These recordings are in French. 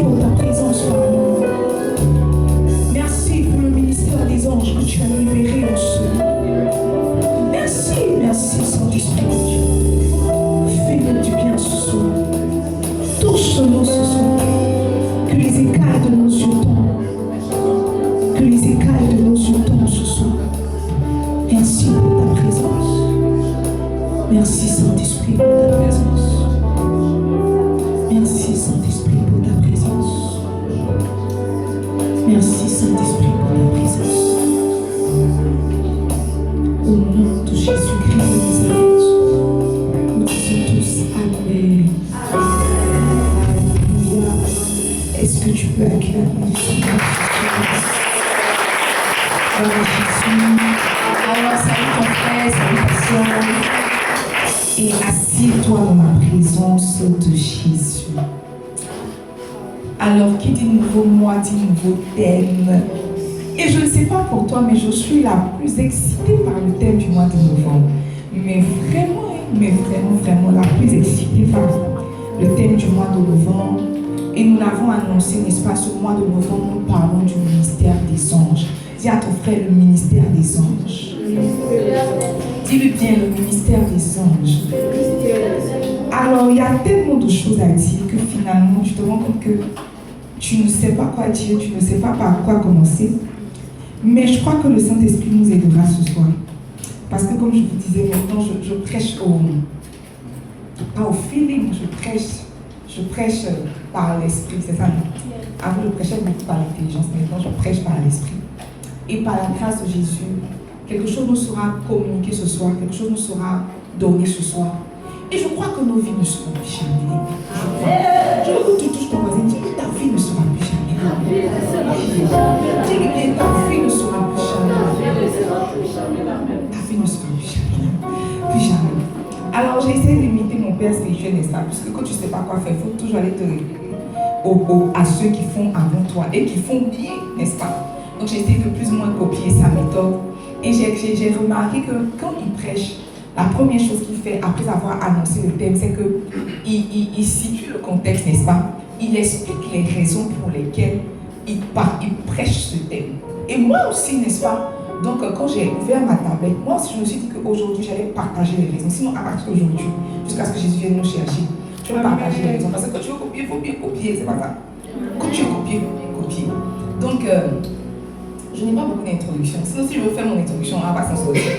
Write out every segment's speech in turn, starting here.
pour ta présence parmi nous. Merci pour le ministère des anges que tu as libéré en ce moment. Merci, merci Saint-Esprit. Fais-nous du bien ce soir. Touche-nous ce soir. Que les écailles de nos yeux tombent. Que les écailles de nos yeux tombent ce soir. Merci pour ta présence. Merci Saint-Esprit pour ta présence. Merci Saint-Esprit pour ta présence. Merci Saint-Esprit pour ta présence. Au nom de Jésus-Christ de Nazareth, nous disons tous Amen. Alléluia. Est-ce que tu peux accueillir la bénédiction? Alors, salut ton frère, salut ta soeur. Et assieds-toi dans la présence de Jésus. Alors, qui dit nouveau mois, dit nouveau thème. Et je ne sais pas pour toi, mais je suis la plus excitée par le thème du mois de novembre. Mais vraiment la plus excitée par le thème du mois de novembre. Et nous l'avons annoncé, n'est-ce pas, ce mois de novembre, nous parlons du ministère des anges. Dis à ton frère le ministère des anges. Dis-lui bien le ministère des anges. Alors, il y a tellement de choses à dire que finalement, tu te rends compte que tu ne sais pas quoi dire, tu ne sais pas par quoi commencer. Mais je crois que le Saint-Esprit nous aidera ce soir. Parce que comme je vous disais, maintenant, je prêche pas au feeling, je prêche par l'Esprit, c'est ça. Avant, je prêchais beaucoup par l'intelligence, maintenant, je prêche par l'Esprit. Et par la grâce de Jésus, quelque chose nous sera communiqué ce soir, quelque chose nous sera donné ce soir. Et je crois que nos vies ne seront plus jamais. Je veux que tu touches ton voisin, dis que ta vie ne sera plus jamais. Dis que ta vie ne sera plus jamais. Ta vie ne sera plus jamais. Plus jamais. Alors j'ai essayé d'imiter mon père spirituel, n'est-ce pas? Puisque quand tu ne sais pas quoi faire, il faut toujours aller te référer à ceux qui font avant toi et qui font bien, n'est-ce pas? Donc j'ai essayé de plus ou moins copier sa méthode. Et j'ai remarqué que quand il prêche, la première chose qu'il fait après avoir annoncé le thème, c'est qu'il situe le contexte, n'est-ce pas? Il explique les raisons pour lesquelles il prêche ce thème. Et moi aussi, n'est-ce pas? Donc quand j'ai ouvert ma tablette, moi aussi je me suis dit qu'aujourd'hui j'allais partager les raisons. Sinon à partir d'aujourd'hui, jusqu'à ce que Jésus vienne nous chercher, je vais partager les raisons. Parce que quand tu veux copier, il faut bien copier, c'est pas ça. Quand tu veux copier, il faut bien copier. Donc je n'ai pas beaucoup d'introduction. Sinon, si je veux faire mon introduction, on va pas s'en sortir.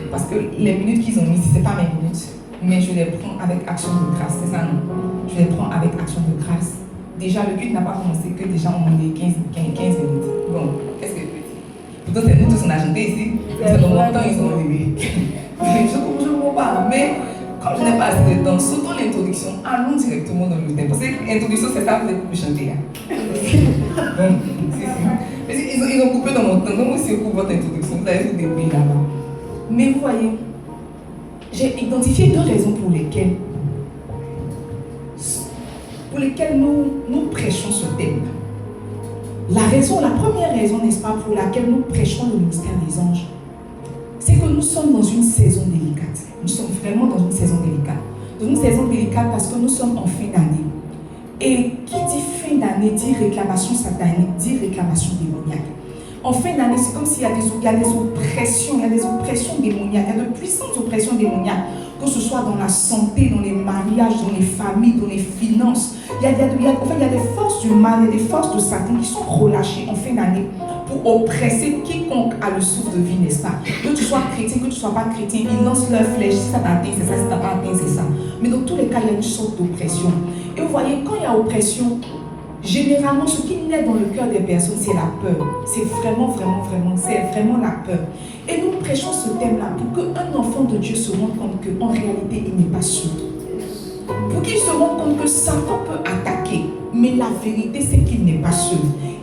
Parce que les minutes qu'ils ont mises, ce n'est pas mes minutes. Mais je les prends avec action de grâce. C'est ça, non? Je les prends avec action de grâce. Déjà, le culte n'a pas commencé que déjà on m'a dit 15 minutes. Bon, qu'est-ce que je peux dire? Pourtant, c'est nous tous on a chanté ici. C'est dans mon temps, ils ont levé. Je ne comprends pas. Mais comme je n'ai pas assez de temps, surtout l'introduction, allons directement dans le thème. Parce que l'introduction, c'est ça, vous êtes plus chanter. Bon, ils ont coupé dans mon temps, donc aussi pour votre introduction, vous allez vous débrouiller là-bas. Mais vous voyez, j'ai identifié deux raisons pour lesquelles nous prêchons ce thème. La première raison, n'est-ce pas, pour laquelle nous prêchons le ministère des anges, c'est que nous sommes dans une saison délicate. Nous sommes vraiment dans une saison délicate. Dans une saison délicate parce que nous sommes en fin d'année. Et qui dit fin d'année dit réclamation satanique, dit réclamation démoniaque. En fin d'année, c'est comme s'il y a des oppressions, démoniaques, il y a de puissantes oppressions démoniaques, que ce soit dans la santé, dans les mariages, dans les familles, dans les finances. Il y a des forces du mal, il y a des forces de Satan qui sont relâchées en fin d'année pour oppresser quiconque a le souffle de vie, n'est-ce pas? Que tu sois chrétien, que tu ne sois pas chrétien, ils lancent leur flèche, si ça t'atteint, c'est ça, si ça t'a pas atteint, c'est ça. Mais dans tous les cas, il y a une sorte d'oppression. Et vous voyez, quand il y a oppression, généralement, ce qui naît dans le cœur des personnes, c'est la peur. C'est vraiment la peur. Et nous prêchons ce thème-là pour qu'un enfant de Dieu se rende compte qu'en réalité, il n'est pas seul. Pour qu'il se rende compte que Satan peut attaquer, mais la vérité, c'est qu'il n'est pas seul.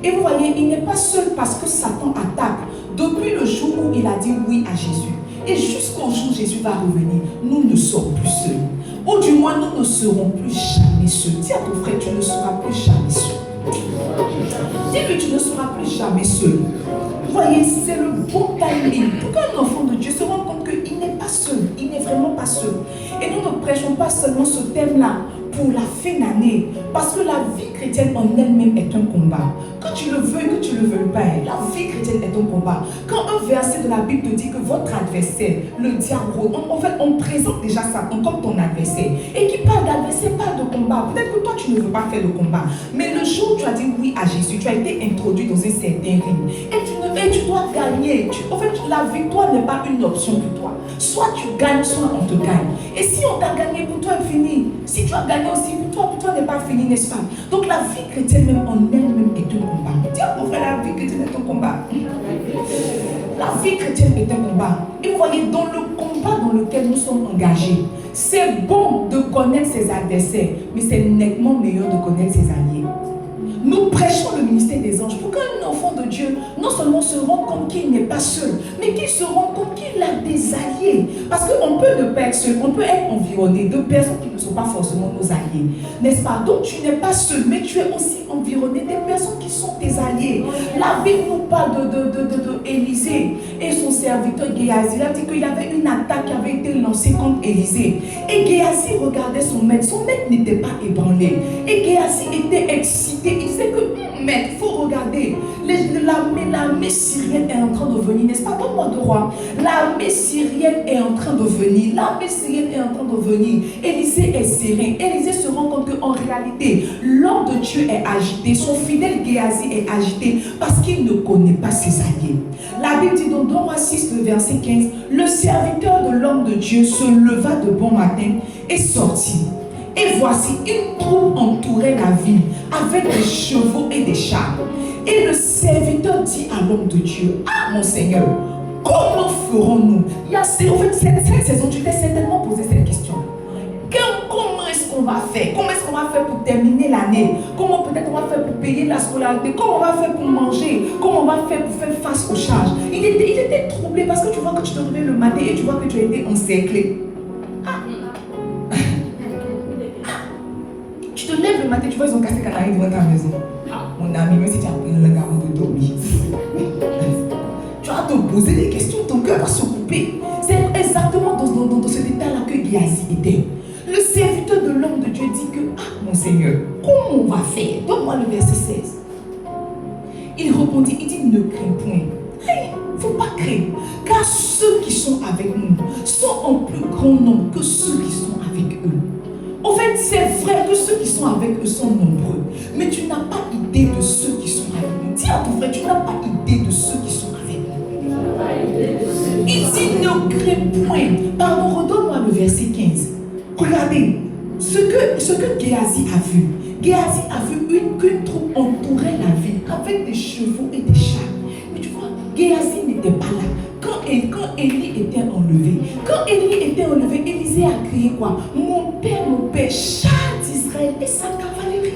Et vous voyez, il n'est pas seul parce que Satan attaque depuis le jour où il a dit oui à Jésus. Et jusqu'au jour où Jésus va revenir, nous ne sommes plus seuls. Ou du moins, nous ne serons plus jamais seuls. Dis à ton frère, tu ne seras plus jamais seul. Dis-lui, tu ne seras plus jamais seul. Vous voyez, c'est le bon timing pour qu'un enfant de Dieu se rende compte qu'il n'est pas seul. Il n'est vraiment pas seul. Et nous ne prêchons pas seulement ce thème-là pour la fin d'année, parce que la vie chrétienne en elle-même est un combat. Que tu le veuilles, que tu ne le veuilles pas, la vie chrétienne est un combat. Quand un verset de la Bible te dit que votre adversaire, le diable, en fait, on présente déjà Satan comme ton adversaire. Et qui parle d'adversaire, parle de combat. Peut-être que toi, tu ne veux pas faire le combat. Mais le jour où tu as dit oui à Jésus, tu as été introduit dans un certain ring. Et tu dois gagner. En fait, la victoire n'est pas une option pour toi. Soit tu gagnes, soit on te gagne. Et si on t'a gagné, pour toi, c'est fini. Si tu as gagné aussi, pour toi n'est pas fini, n'est-ce pas? Donc la vie chrétienne même en elle-même est un combat. Dis mon frère, la vie chrétienne est un combat. La vie chrétienne est un combat. Et vous voyez, dans le combat dans lequel nous sommes engagés, c'est bon de connaître ses adversaires, mais c'est nettement meilleur de connaître ses alliés. Nous prêchons le ministère des anges pour qu'un enfant de Dieu non seulement se rende compte qu'il n'est pas seul, mais qu'il se rende compte qu'il a des alliés. Parce qu'on peut ne pas être seul, on peut être environné de personnes qui ne sont pas forcément nos alliés. N'est-ce pas? Donc tu n'es pas seul, mais tu es aussi environné des personnes qui sont tes alliés. La Bible nous parle de Élisée et son serviteur Géasi. Il a dit qu'il y avait une attaque qui avait été lancée contre Élisée. Et Géasi regardait son maître. Son maître n'était pas ébranlé. Et Géasi était excité. Il disait que, maître, il faut regarder. L'armée syrienne est en train de venir, n'est-ce pas? Donne-moi de roi. L'armée syrienne est en train de venir. L'armée syrienne est en train de venir. Élisée est serein. Élisée se rend compte qu'en réalité, l'homme de Dieu est agité. Son fidèle Géasi est agité parce qu'il ne connaît pas ses alliés. La Bible dit dans 2 Rois 6, le verset 15, le serviteur de l'homme de Dieu se leva de bon matin et sortit. Et voici, une troupe entourait la ville avec des chevaux et des chars. Et le serviteur dit à l'homme de Dieu, ah mon Seigneur, comment ferons-nous? En fait, cette saison, tu t'es certainement posé cette question. Comment est-ce qu'on va faire? Comment est-ce qu'on va faire pour terminer l'année? Comment peut-être on va faire pour payer la scolarité? Comment on va faire pour manger? Comment on va faire pour faire face aux charges? Il était troublé parce que tu vois que tu te réveilles le matin et tu vois que tu as été encerclé. Tu te lèves le matin, tu vois ils ont cassé canari devant ta maison. Mon ami, même si tu as pris le garçon de dormir, tu vas te poser des questions, ton cœur va se couper. C'est exactement dans cet état-là que Géasi était. Le serviteur de l'homme de Dieu dit que, ah mon Seigneur, comment on va faire? Donne-moi le verset 16. Il répondit, il dit, ne crains point. Il ne faut pas craindre, car ceux qui sont avec nous sont en plus grand nombre que ceux qui sont avec eux. En fait, c'est vrai que ceux qui sont avec eux sont nombreux, mais tu n'as pas idée de ceux qui sont avec nous. Dis à ton frère, tu n'as pas idée de ceux qui sont avec nous. Il dit, ne crains point. Pardon, redonne-moi le verset 15. Regardez, ce que Géasi a vu. Géasi a vu qu'une troupe entourait la ville avec des chevaux et des chars. Mais tu vois, Géasi n'était pas là. Quand Élie était enlevé, Élisée a crié quoi? Mon père, char d'Israël et sa cavalerie.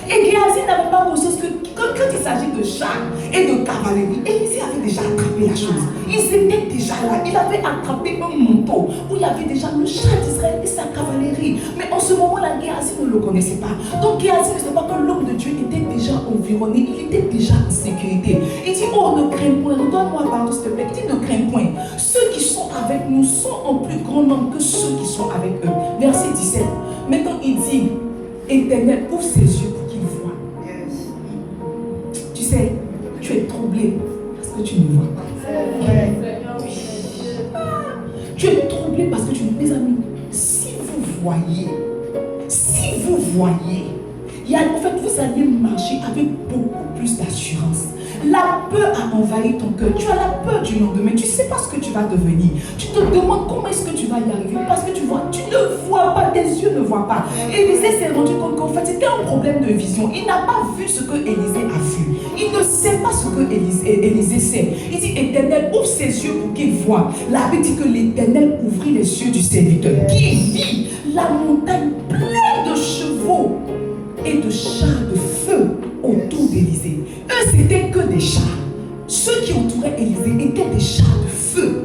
Et Géasi n'avait pas conscience que quand il s'agit de chars et de cavalerie, Élisée avait déjà attrapé la chose. Ils étaient déjà là. Il avait attrapé un manteau où il y avait déjà le char d'Israël et sa cavalerie. Mais en ce moment-là, Géasi ne le connaissait pas. Donc Géasi ne savait pas que l'homme de Dieu était déjà environné. Il était déjà en sécurité. Il dit, oh, ne crains point. Redonne-moi pardon, s'il te plaît. Il dit, ne crains point. Ceux qui sont avec nous sont en plus grand nombre que ceux qui sont avec eux. Verset 17. Maintenant, il dit, Éternel, ouvre ses yeux pour qu'il voie. Tu sais, tu es troublé parce que tu ne vois pas. Tu es troublé parce que tu ne vois pas. Mes amis, si vous voyez, en fait, vous allez marcher avec beaucoup plus d'assurance. La peur a envahi ton cœur. Tu as la peur du lendemain. Tu ne sais pas ce que tu vas devenir. Tu te demandes comment est-ce que tu vas y arriver. Parce que tu ne vois pas. Tes yeux ne voient pas. Élisée s'est rendu compte qu'en fait, c'était un problème de vision. Il n'a pas vu ce que Élisée a vu. Il ne sait pas ce que Élisée sait. Il dit, Éternel, ouvre ses yeux pour qu'il voie. La Bible dit que l'Éternel ouvrit les yeux du serviteur. Qui vit la montagne pleine de chevaux et de chars de feu autour d'Élisée. Eux, c'était que des chars. Ceux qui entouraient Élisée étaient des chars de feu.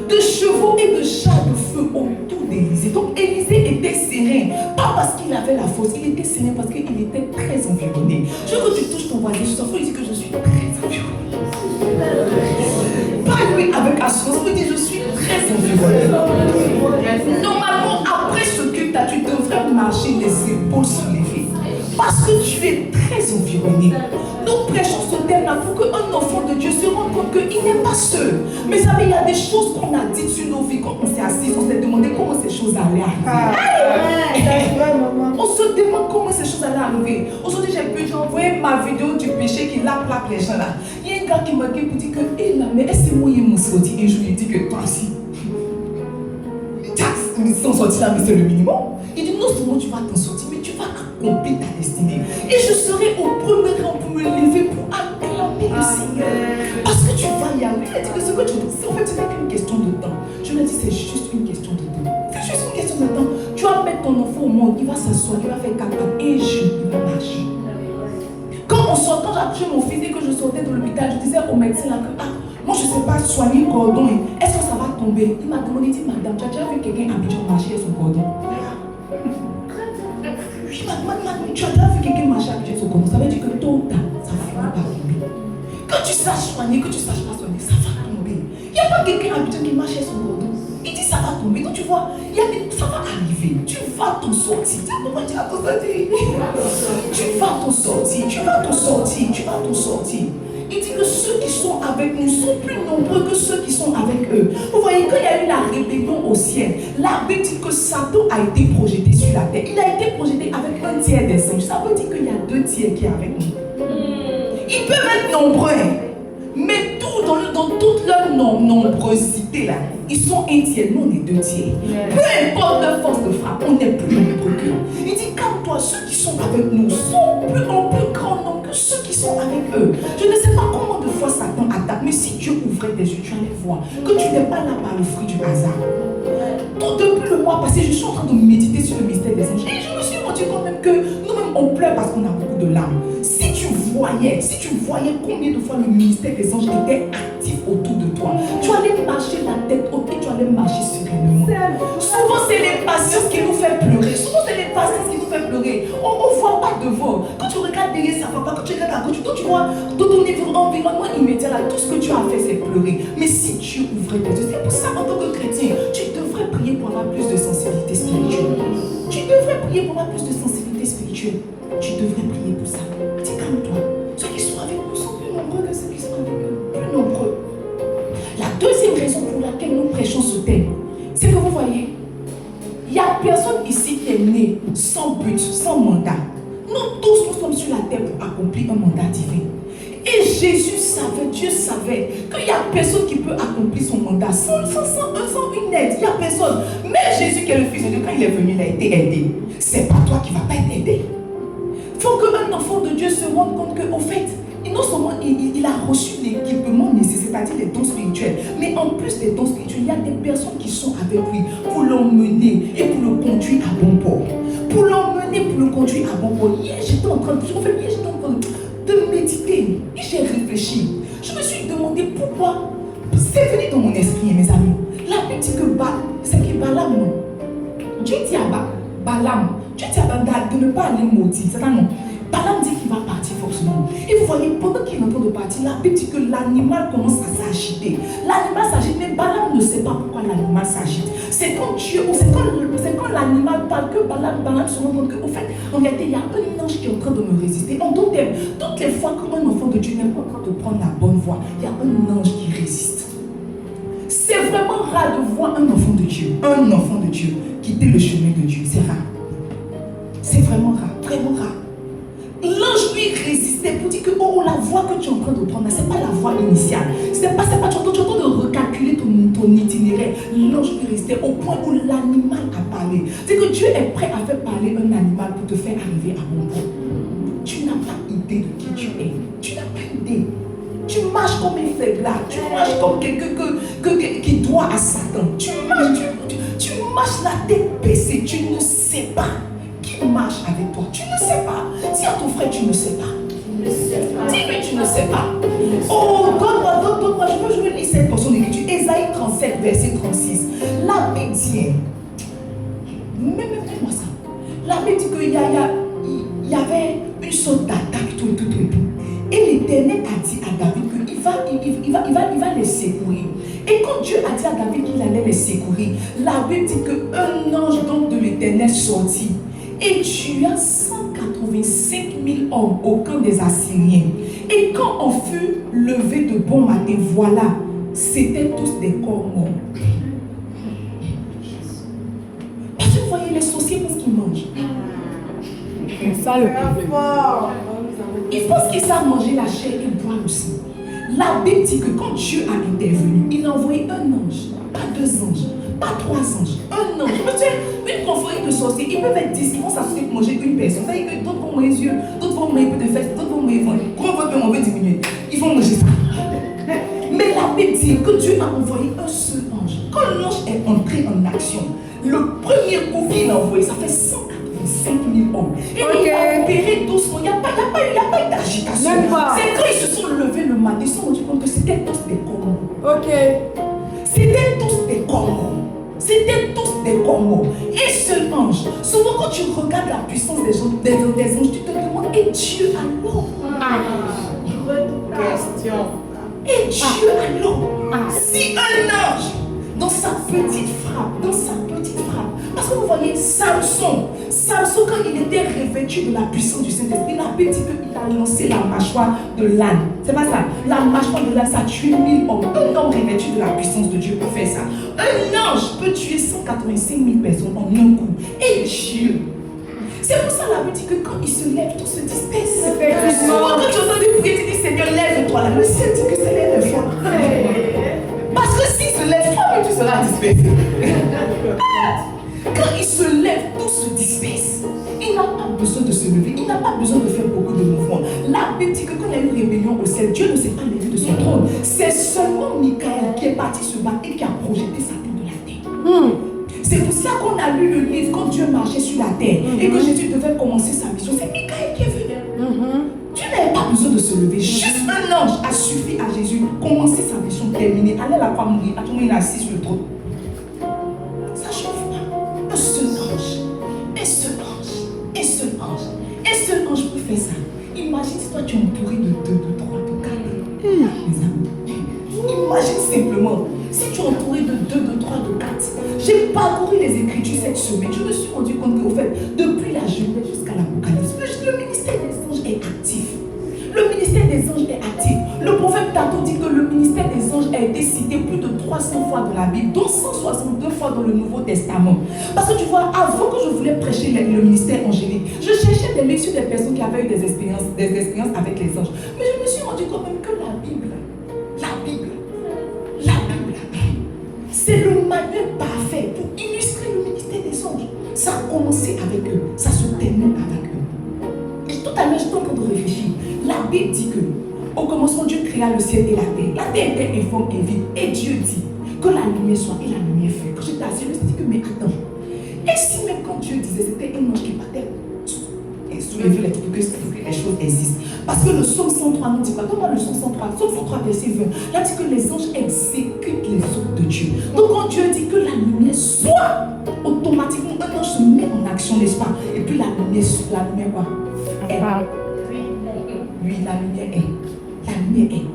De chevaux et de chars de feu autour d'Élisée. Donc Élisée était serein. Pas parce qu'il avait la force, il était serein parce qu'il était très environné. Je veux que tu touches ton voisin, je t'en dis que je suis très environné. Pas lui avec assurance, il dit je suis très environné. Normalement, après ce que tu devrais marcher les épaules soulevées. Parce que tu es très environné. Nous prêchons ce thème-là pour qu'un enfant de Dieu se rende compte qu'il n'est pas seul. Mes amis, il y a des choses qu'on a dites sur nos vies quand on s'est assis, on s'est demandé comment ces choses allaient arriver. On se demande comment ces choses allaient arriver. Aujourd'hui, j'ai envoyé ma vidéo du péché qui lappe les gens là. Il y a un gars qui m'a dit pour dire que, hé là, mais est-ce que moi, il m'a sorti et je lui ai dit que toi aussi. Ils sont sortis là, mais c'est le minimum. Il dit non seulement tu vas t'en sortir, mais tu vas accomplir ta destinée. Et je serai au premier rang pour me lever pour acclamer le Seigneur. Parce que tu vas y arriver. Il a dit que ce que tu dis, en fait, ce n'est qu'une question de temps. Je lui ai dit, c'est juste une question de temps. C'est juste une question de temps. Tu vas mettre ton enfant au monde, il va s'asseoir, il va faire 4 ans et il va marcher. Quand j'ai accouché mon fils et que je sortais de l'hôpital, je disais au médecin là que moi je ne sais pas soigner le cordon. Est-ce que ça va tomber? Il m'a demandé, il dit madame, tu as déjà vu quelqu'un habitué marcher son cordon? Tu as déjà vu quelqu'un marcher habitué son cordon? Ça veut dire que tôt ou tard, ça va finir par tomber. Que tu saches soigner, que tu saches pas soigner, ça va tomber. Il n'y a pas quelqu'un habitué qui marche son cordon. Il dit ça va tomber. Donc tu vois, ça va arriver. Tu vas t'en sortir. Comment tu vas t'en sortir? Tu vas t'en sortir. Tu vas t'en sortir. Tu vas t'en sortir. Il dit que ceux qui sont avec nous sont plus nombreux que ceux qui sont avec eux. Vous voyez, quand il y a eu la rébellion au ciel, la Bible dit que Satan a été projeté sur la terre. Il a été projeté avec un tiers des anges. Ça veut dire qu'il y a 2 tiers qui sont avec nous. Ils peuvent être nombreux, mais dans toute leur nombrosité, là, ils sont un tiers, nous on est 2 tiers. Peu importe leur force de frappe, on n'est plus nombreux qu'eux. Il dit, calme-toi, ceux qui sont avec nous sont en plus grand nombre que ceux qui sont avec eux. Je ne sais pas combien de fois Satan attaque, mais si Dieu ouvrait tes yeux, tu allais voir que tu n'es pas là par le fruit du hasard. Tout depuis le mois passé, je suis en train de méditer sur le mystère des anges. Et je me suis rendu compte même que nous-mêmes on pleure parce qu'on a beaucoup de larmes. Si tu voyais combien de fois le ministère des anges était actif autour de toi, tu allais marcher la tête haute et tu allais marcher sereinement. Souvent c'est les patience qui nous fait pleurer. Souvent c'est les patience qui nous fait pleurer. On ne voit pas devant. Quand tu regardes derrière, ça ne va pas. Quand tu regardes à gauche, tu vois dans ton environnement immédiat là, tout ce que tu as fait c'est pleurer. Mais si Dieu ouvrait tes yeux, c'est pour ça en tant que chrétien, tu devrais prier pour avoir plus de sensibilité spirituelle. Tu devrais prier pour avoir plus de sensibilité spirituelle. Tu devrais prier pour ça. Dis calme-toi. Ceux qui sont avec nous sont plus nombreux que ceux qui sont avec eux. Plus nombreux. La deuxième raison pour laquelle nous prêchons ce thème, c'est que vous voyez, il n'y a personne ici qui est né sans but, sans mandat. Nous tous, nous sommes sur la terre pour accomplir un mandat divin. Et Jésus savait, Dieu savait qu'il n'y a personne qui peut accomplir son mandat sans une aide. Il n'y a personne. Mais Jésus qui est le Fils de Dieu, quand il est venu, il a été aidé. C'est pas toi qui ne vas pas être aidé. Il faut qu'un enfant de Dieu se rende compte qu'au fait, non seulement il a reçu l'équipement nécessaire, c'est-à-dire les dons spirituels, mais en plus des dons spirituels, il y a des personnes qui sont avec lui pour l'emmener et pour le conduire à bon port. Pour l'emmener, pour le conduire à bon port. Hier, j'étais en train de méditer et j'ai réfléchi. Je me suis demandé pourquoi. C'est venu dans mon esprit, mes amis. La Bible dit que c'est qui Balaam, non? Dieu dit à Balaam, Dieu dit à Balaam de ne pas aller maudire. C'est ça, non? Balaam dit qu'il va partir forcément. Et vous voyez, pendant qu'il est en train de partir, la Bible dit que l'animal commence à s'agiter. L'animal s'agite, mais Balaam ne sait pas pourquoi l'animal s'agite. C'est quand Dieu, c'est quand l'animal parle que Balaam se rend compte qu'au fait, en réalité, il y a un ange qui est en train de me résister. En d'autres termes, toutes les fois qu'un enfant de Dieu n'est pas en train de prendre la bonne voie, il y a un ange qui résiste. C'est vraiment rare de voir un enfant de Dieu quitter le chemin de Dieu. C'est rare. C'est vraiment rare, vraiment rare. L'ange lui résistait pour dire que la voie que tu es en train de prendre, ce n'est pas la voie initiale. C'est pas tu es en train de recalculer ton itinéraire. L'ange lui résistait au point où l'animal a parlé. C'est que Dieu est prêt à faire parler un animal pour te faire arriver à bon port. Tu n'as pas idée de qui tu es. Tu n'as pas idée. Tu marches comme un faiblard. Tu marches comme quelqu'un qui doit à Satan. Tu marches la tête baissée. Tu ne sais pas qui marche avec toi. Tu ne sais pas. Si à ton frère, tu ne sais pas. Dis-lui, tu ne sais pas. Oh, donne-moi. Je veux lire cette portion d'écriture. Ésaïe 37, verset 36. La Bible dit, mets-moi ça. La Bible dit qu'il y avait une sorte d'attaque, tout. Et l'Éternel a dit à David qu'il va les secourir. Et quand Dieu a dit à David qu'il allait les secourir, la Bible dit qu'un ange donc de l'Éternel sortit. Et tu as 185 000 hommes au camp des Assyriens. Et quand on fut levé de bon matin, voilà, c'étaient tous des corps morts. Parce que vous voyez, les sorciers pensent qu'ils mangent. C'est ça le problème. Ils pensent qu'ils savent manger la chair et boire le sang. La Bible dit que quand Dieu a intervenu, il a envoyé un ange, pas 2 anges, pas 3 anges, un ange. Une confrérie de sorciers, ils peuvent être 10, ils vont s'associer pour manger une personne. C'est-à-dire que d'autres vont manger les yeux, d'autres vont manger un peu de fesses, d'autres vont manger le ventre. Comment on veut diminuer? Ils vont manger ça. Mais la Bible dit que Dieu a envoyé un seul ange. Quand l'ange est entré en action, le premier coup qu'il a envoyé, ça fait 185 000 hommes. Et il a opéré doucement. Il n'y a pas eu d'agitation. C'est quand ils se sont levés le matin, ils se sont rendus compte que c'était tous des corps. C'était tous des corps. C'était tous des corps morts. Et ce ange, souvent quand tu regardes la puissance des anges, tu te demandes, et Dieu alors? Question. Et Dieu alors? Si un ange, dans sa petite frappe, parce que vous voyez, Samson, quand il était revêtu de la puissance du Saint-Esprit, la Bible dit qu'il a lancé la mâchoire de l'âne. C'est pas ça. La mâchoire de l'âne, ça a tué 1000 hommes. Un homme revêtu de la puissance de Dieu peut faire ça. Un ange peut tuer 185 000 personnes en un coup. Et Dieu. C'est pour ça la Bible dit que quand il se lève, tout se disperse. Souvent quand tu entends des prières, tu dis Seigneur, lève-toi là. Le Seigneur dit que c'est lève-toi. Parce que s'il se lève, toi-même tu seras dispersé. Quand il se lève, tout se disperse. Il n'a pas besoin de se lever, il n'a pas besoin de faire beaucoup de mouvements. La Bible dit que quand il y a eu une rébellion au ciel, Dieu ne s'est pas levé de son trône. C'est seulement Michael qui est parti se battre et qui a projeté Satan de la terre. C'est pour ça qu'on a lu le livre quand Dieu marchait sur la terre et que Jésus devait commencer sa mission. C'est Michael qui est venu. Dieu n'avait pas besoin de se lever. Juste un ange a suffi à Jésus commencer sa mission terminée. Aller à la croix mourir. À tout moment, il est assis sur le trône. Ça ne chauffe pas. Un seul ange. Un seul ange. Un seul ange. Un seul ange peut faire ça. Imagine si toi tu es entouré de 2, de 3, de 4. Mes amis. Imagine simplement. Si tu es entouré de 2, de 3, de 4. J'ai parcouru les Écritures cette semaine. Je me suis rendu compte qu'au fait, depuis la Genèse jusqu'à l'Apocalypse, le ministère des anges est actif. Le ministère des anges est actif. Le prophète tantôt dit que le ministère des anges a été cité plus de 300 fois dans la Bible, dont 162 fois dans le Nouveau Testament. Parce que tu vois, avant que je voulais prêcher le ministère angélique, je cherchais des livres sur des personnes qui avaient eu des expériences avec les anges. Mais je me suis rendu compte même que la Bible, c'est le manuel parfait pour illustrer le ministère des anges. Ça a commencé avec eux, ça se termine avec eux. Et tout à l'heure, j'étais en train de réfléchir. La Bible dit que, au commencement, Dieu créa le ciel et la terre. La terre était informe et vide. Et Dieu dit que la lumière soit et la lumière fut. Quand j'étais assis, je me suis dit que, mais attends. Et si même quand Dieu disait, c'était un ange qui battait et soulevait les trucs, que les choses existent. Parce que le psaume 103 nous dit quoi? Comment le psaume 103, psaume 103 verset 20, là dit que les anges exécutent les ordres de Dieu. Donc quand Dieu dit que la lumière soit, automatiquement un ange se met en action, n'est-ce pas? Et puis la lumière quoi? Est. Oui, la lumière est. La lumière est.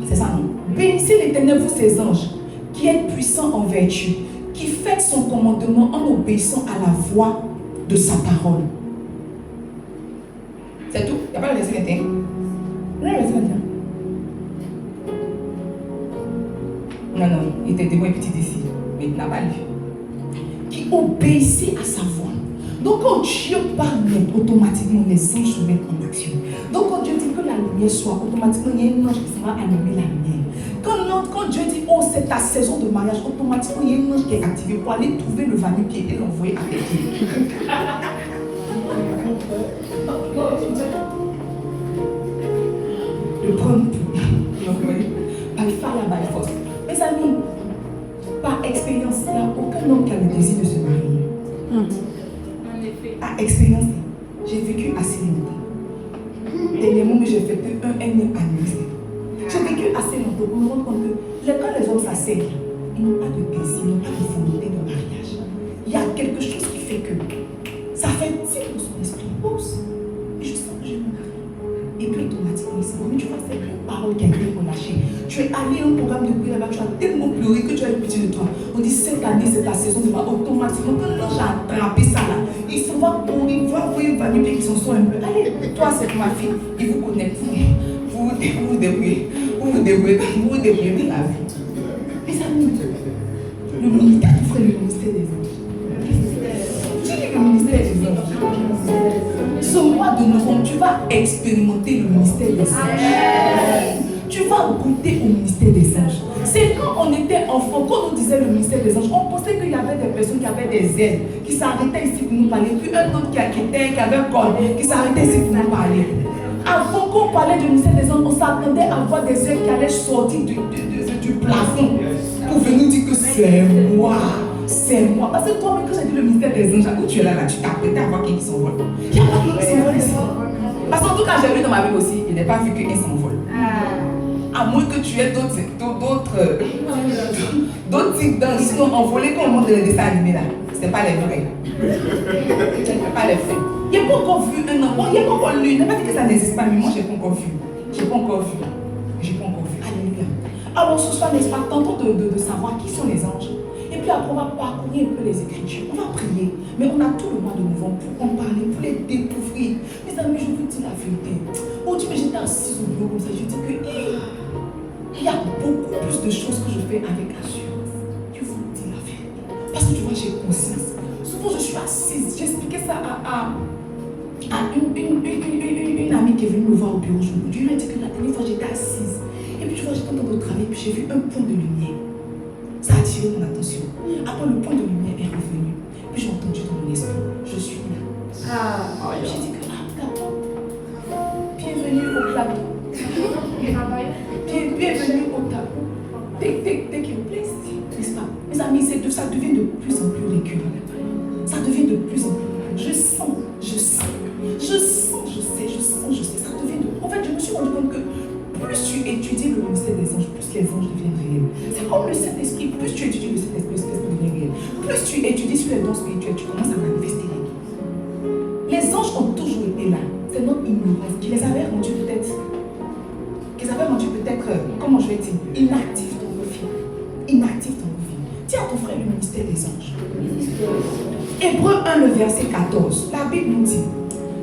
C'est ça, non? Bénissez l'Éternel, vous ses anges, qui êtes puissants en vertu, qui faites son commandement en obéissant à la voix de sa parole. C'est tout? Il n'y a pas le verset 21? Non, le verset 21. Non, il était moins petit ici, mais il n'a pas lu. Qui obéissait à sa voix. Donc quand Dieu parle, automatiquement les anges se mettent en action. Donc quand Dieu dit que la lumière soit, automatiquement il y a un ange qui sera allumé la lumière. Quand Dieu dit, oh c'est ta saison de mariage, automatiquement il y a un ange qui est activé pour aller trouver le va-nu-pied et l'envoyer avec lui. Le prendre par fire, by force. Mes amis, par expérience, il n'y a aucun homme qui a le désir de se marier. Par expérience, j'ai vécu assez longtemps. Dernièrement, j'ai fait un énième anniversaire. J'ai vécu assez longtemps pour me rendre compte que quand les hommes s'asseyent, ils n'ont pas de désir, ils n'ont pas de volonté de mariage. Il y a quelque chose qui fait que ça fait tirer de son esprit, pause. Et je sens que je me marie. Et puis automatiquement, c'est bon. Mais tu vois, c'est une parole qui a été relâchée. Tu es allé à un programme de prière là-bas, tu as tellement pleuré que tu as eu pitié de toi. On dit cette année, c'est ta saison de mariage. Automatiquement, quand l'ange a attrapé ça là, Il s'en va courir, il va venir et qu'il s'en soit un peu. Allez, toi c'est ma fille, il vous connaît. Vous vous débrouillez de la vie. Mes amis, le ministère, vous ferez le ministère des anges. Tu dis le ministère des anges. Ce mois de novembre, tu vas expérimenter le ministère des anges. Tu vas goûter au ministère des anges. C'est quand on était enfant, quand on disait le ministère des anges, on pensait qu'il y avait des personnes qui avaient des ailes, qui s'arrêtaient ici pour nous parler, puis un autre qui avait un corps, qui s'arrêtait ici pour nous parler. Avant qu'on parlait du ministère des anges, on s'attendait à voir des ailes qui allaient sortir du plafond pour venir dire que c'est moi. C'est moi. Parce que toi-même, quand j'ai dit le ministère des anges, où tu es là, tu t'apprêtais à voir qui s'envole. Il n'y a pas qui s'envole ici. Parce qu'en tout cas, j'ai vu dans ma Bible aussi, il n'est pas vu qu'un s'envole. À moins que tu aies d'autres types d'anges, sinon envolés comme on montre dans les dessins animés là. Ce n'est pas les vrais. Ce n'est pas les vrais. Il n'y a pas encore vu un enfant, il n'y a pas encore lu. Il n'a pas dit que ça n'existe pas, mais moi je n'ai pas encore vu. Je n'ai pas encore vu. Alléluia. Alors ce soir, n'est-ce pas, tentons de savoir qui sont les anges. Et puis après, on va parcourir un peu les Écritures. On va prier. Mais on a tout le mois de novembre pour en parler, pour les découvrir. Mes amis, je vous dis la vérité. Oh Dieu, mais j'étais assise au bureau comme ça. Je dis que il y a beaucoup plus de choses que je fais avec assurance. Je vous dis la vérité. Parce que tu vois, j'ai conscience. Souvent, je suis assise. J'expliquais ça à une amie qui est venue me voir au bureau. Je lui ai dit que la dernière fois, j'étais assise. Et puis, tu vois, j'étais en train de travailler. Puis, j'ai vu un point de lumière. Ça a attiré mon attention. Après, le point de lumière est revenu. Puis, j'ai entendu dans mon esprit. Je suis là. J'ai dit que, d'accord. Bienvenue au plateau. Bienvenue au tableau. Take your place. N'est-ce pas? Mes amis, ça devient de plus en plus récurrent. Ça devient de plus en plus. Je sens. Ça devient de. En fait, je me suis rendu compte que plus tu étudies le ministère des anges, plus les anges deviennent réels. C'est comme le Saint-Esprit. Plus tu étudies le Saint-Esprit, plus l'Esprit devient réel. Plus tu étudies sur les dons spirituels, tu commences à manifester les dons. Les anges ont toujours été là. C'est notre ignorance qui les avait rendus peut-être. Comment je vais dire, inactifs dans vos vies. Dis à ton frère le ministère des anges. Hébreux 1, le verset 14. La Bible nous dit,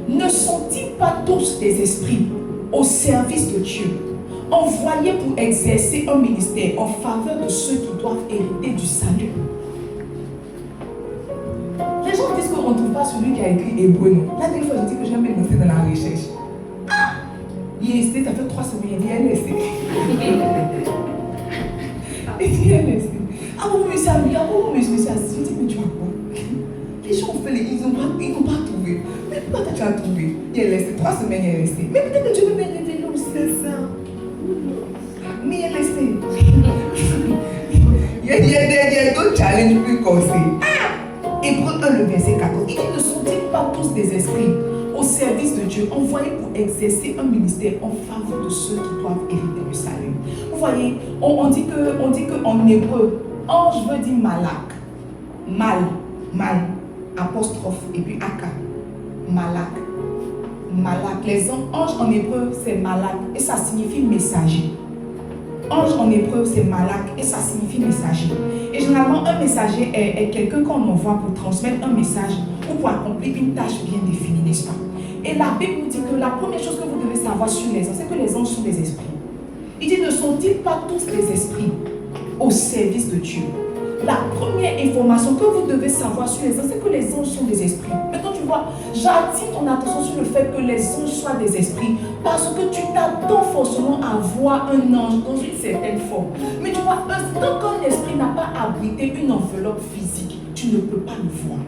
ne sont-ils pas tous des esprits au service de Dieu, envoyés pour exercer un ministère en faveur de ceux qui doivent hériter du salut? Les gens disent qu'on ne trouve pas celui qui a écrit Hébreux. La dernière fois, je dis que j'ai même lancé dans la recherche. Il est resté, ça fait 3 semaines, il est resté. Ah bon, monsieur, je dis, mais tu vois quoi? Les gens ont fait ils n'ont pas trouvé. Mais pourquoi tu as trouvé? Il est resté, 3 semaines, il est resté. Mais peut-être que tu veux bien révéler aussi. C'est ça. Mais il est resté. Il y a d'autres challenges plus corsés. Hébreux 1, le verset 14. Il dit, ne sont-ils pas tous des esprits au service de Dieu, envoyés pour exercer un ministère en faveur de ceux qui doivent hériter le salut? Vous voyez, on dit qu'en hébreu, ange veut dire malak. Mal, apostrophe, et puis aka. Malak. Les anges en hébreu, c'est malak, et ça signifie messager. Ange en hébreu, c'est malak, et ça signifie messager. Et généralement, un messager est quelqu'un qu'on envoie pour transmettre un message ou pour accomplir une tâche bien définie, n'est-ce pas? Et la Bible nous dit que la première chose que vous devez savoir sur les anges, c'est que les anges sont des esprits. Il dit, ne sont-ils pas tous des esprits au service de Dieu? La première information que vous devez savoir sur les anges, c'est que les anges sont des esprits. Maintenant, tu vois, j'attire ton attention sur le fait que les anges soient des esprits parce que tu t'attends forcément à voir un ange dans une certaine forme. Mais tu vois, tant qu'un esprit n'a pas abrité une enveloppe physique, tu ne peux pas le voir.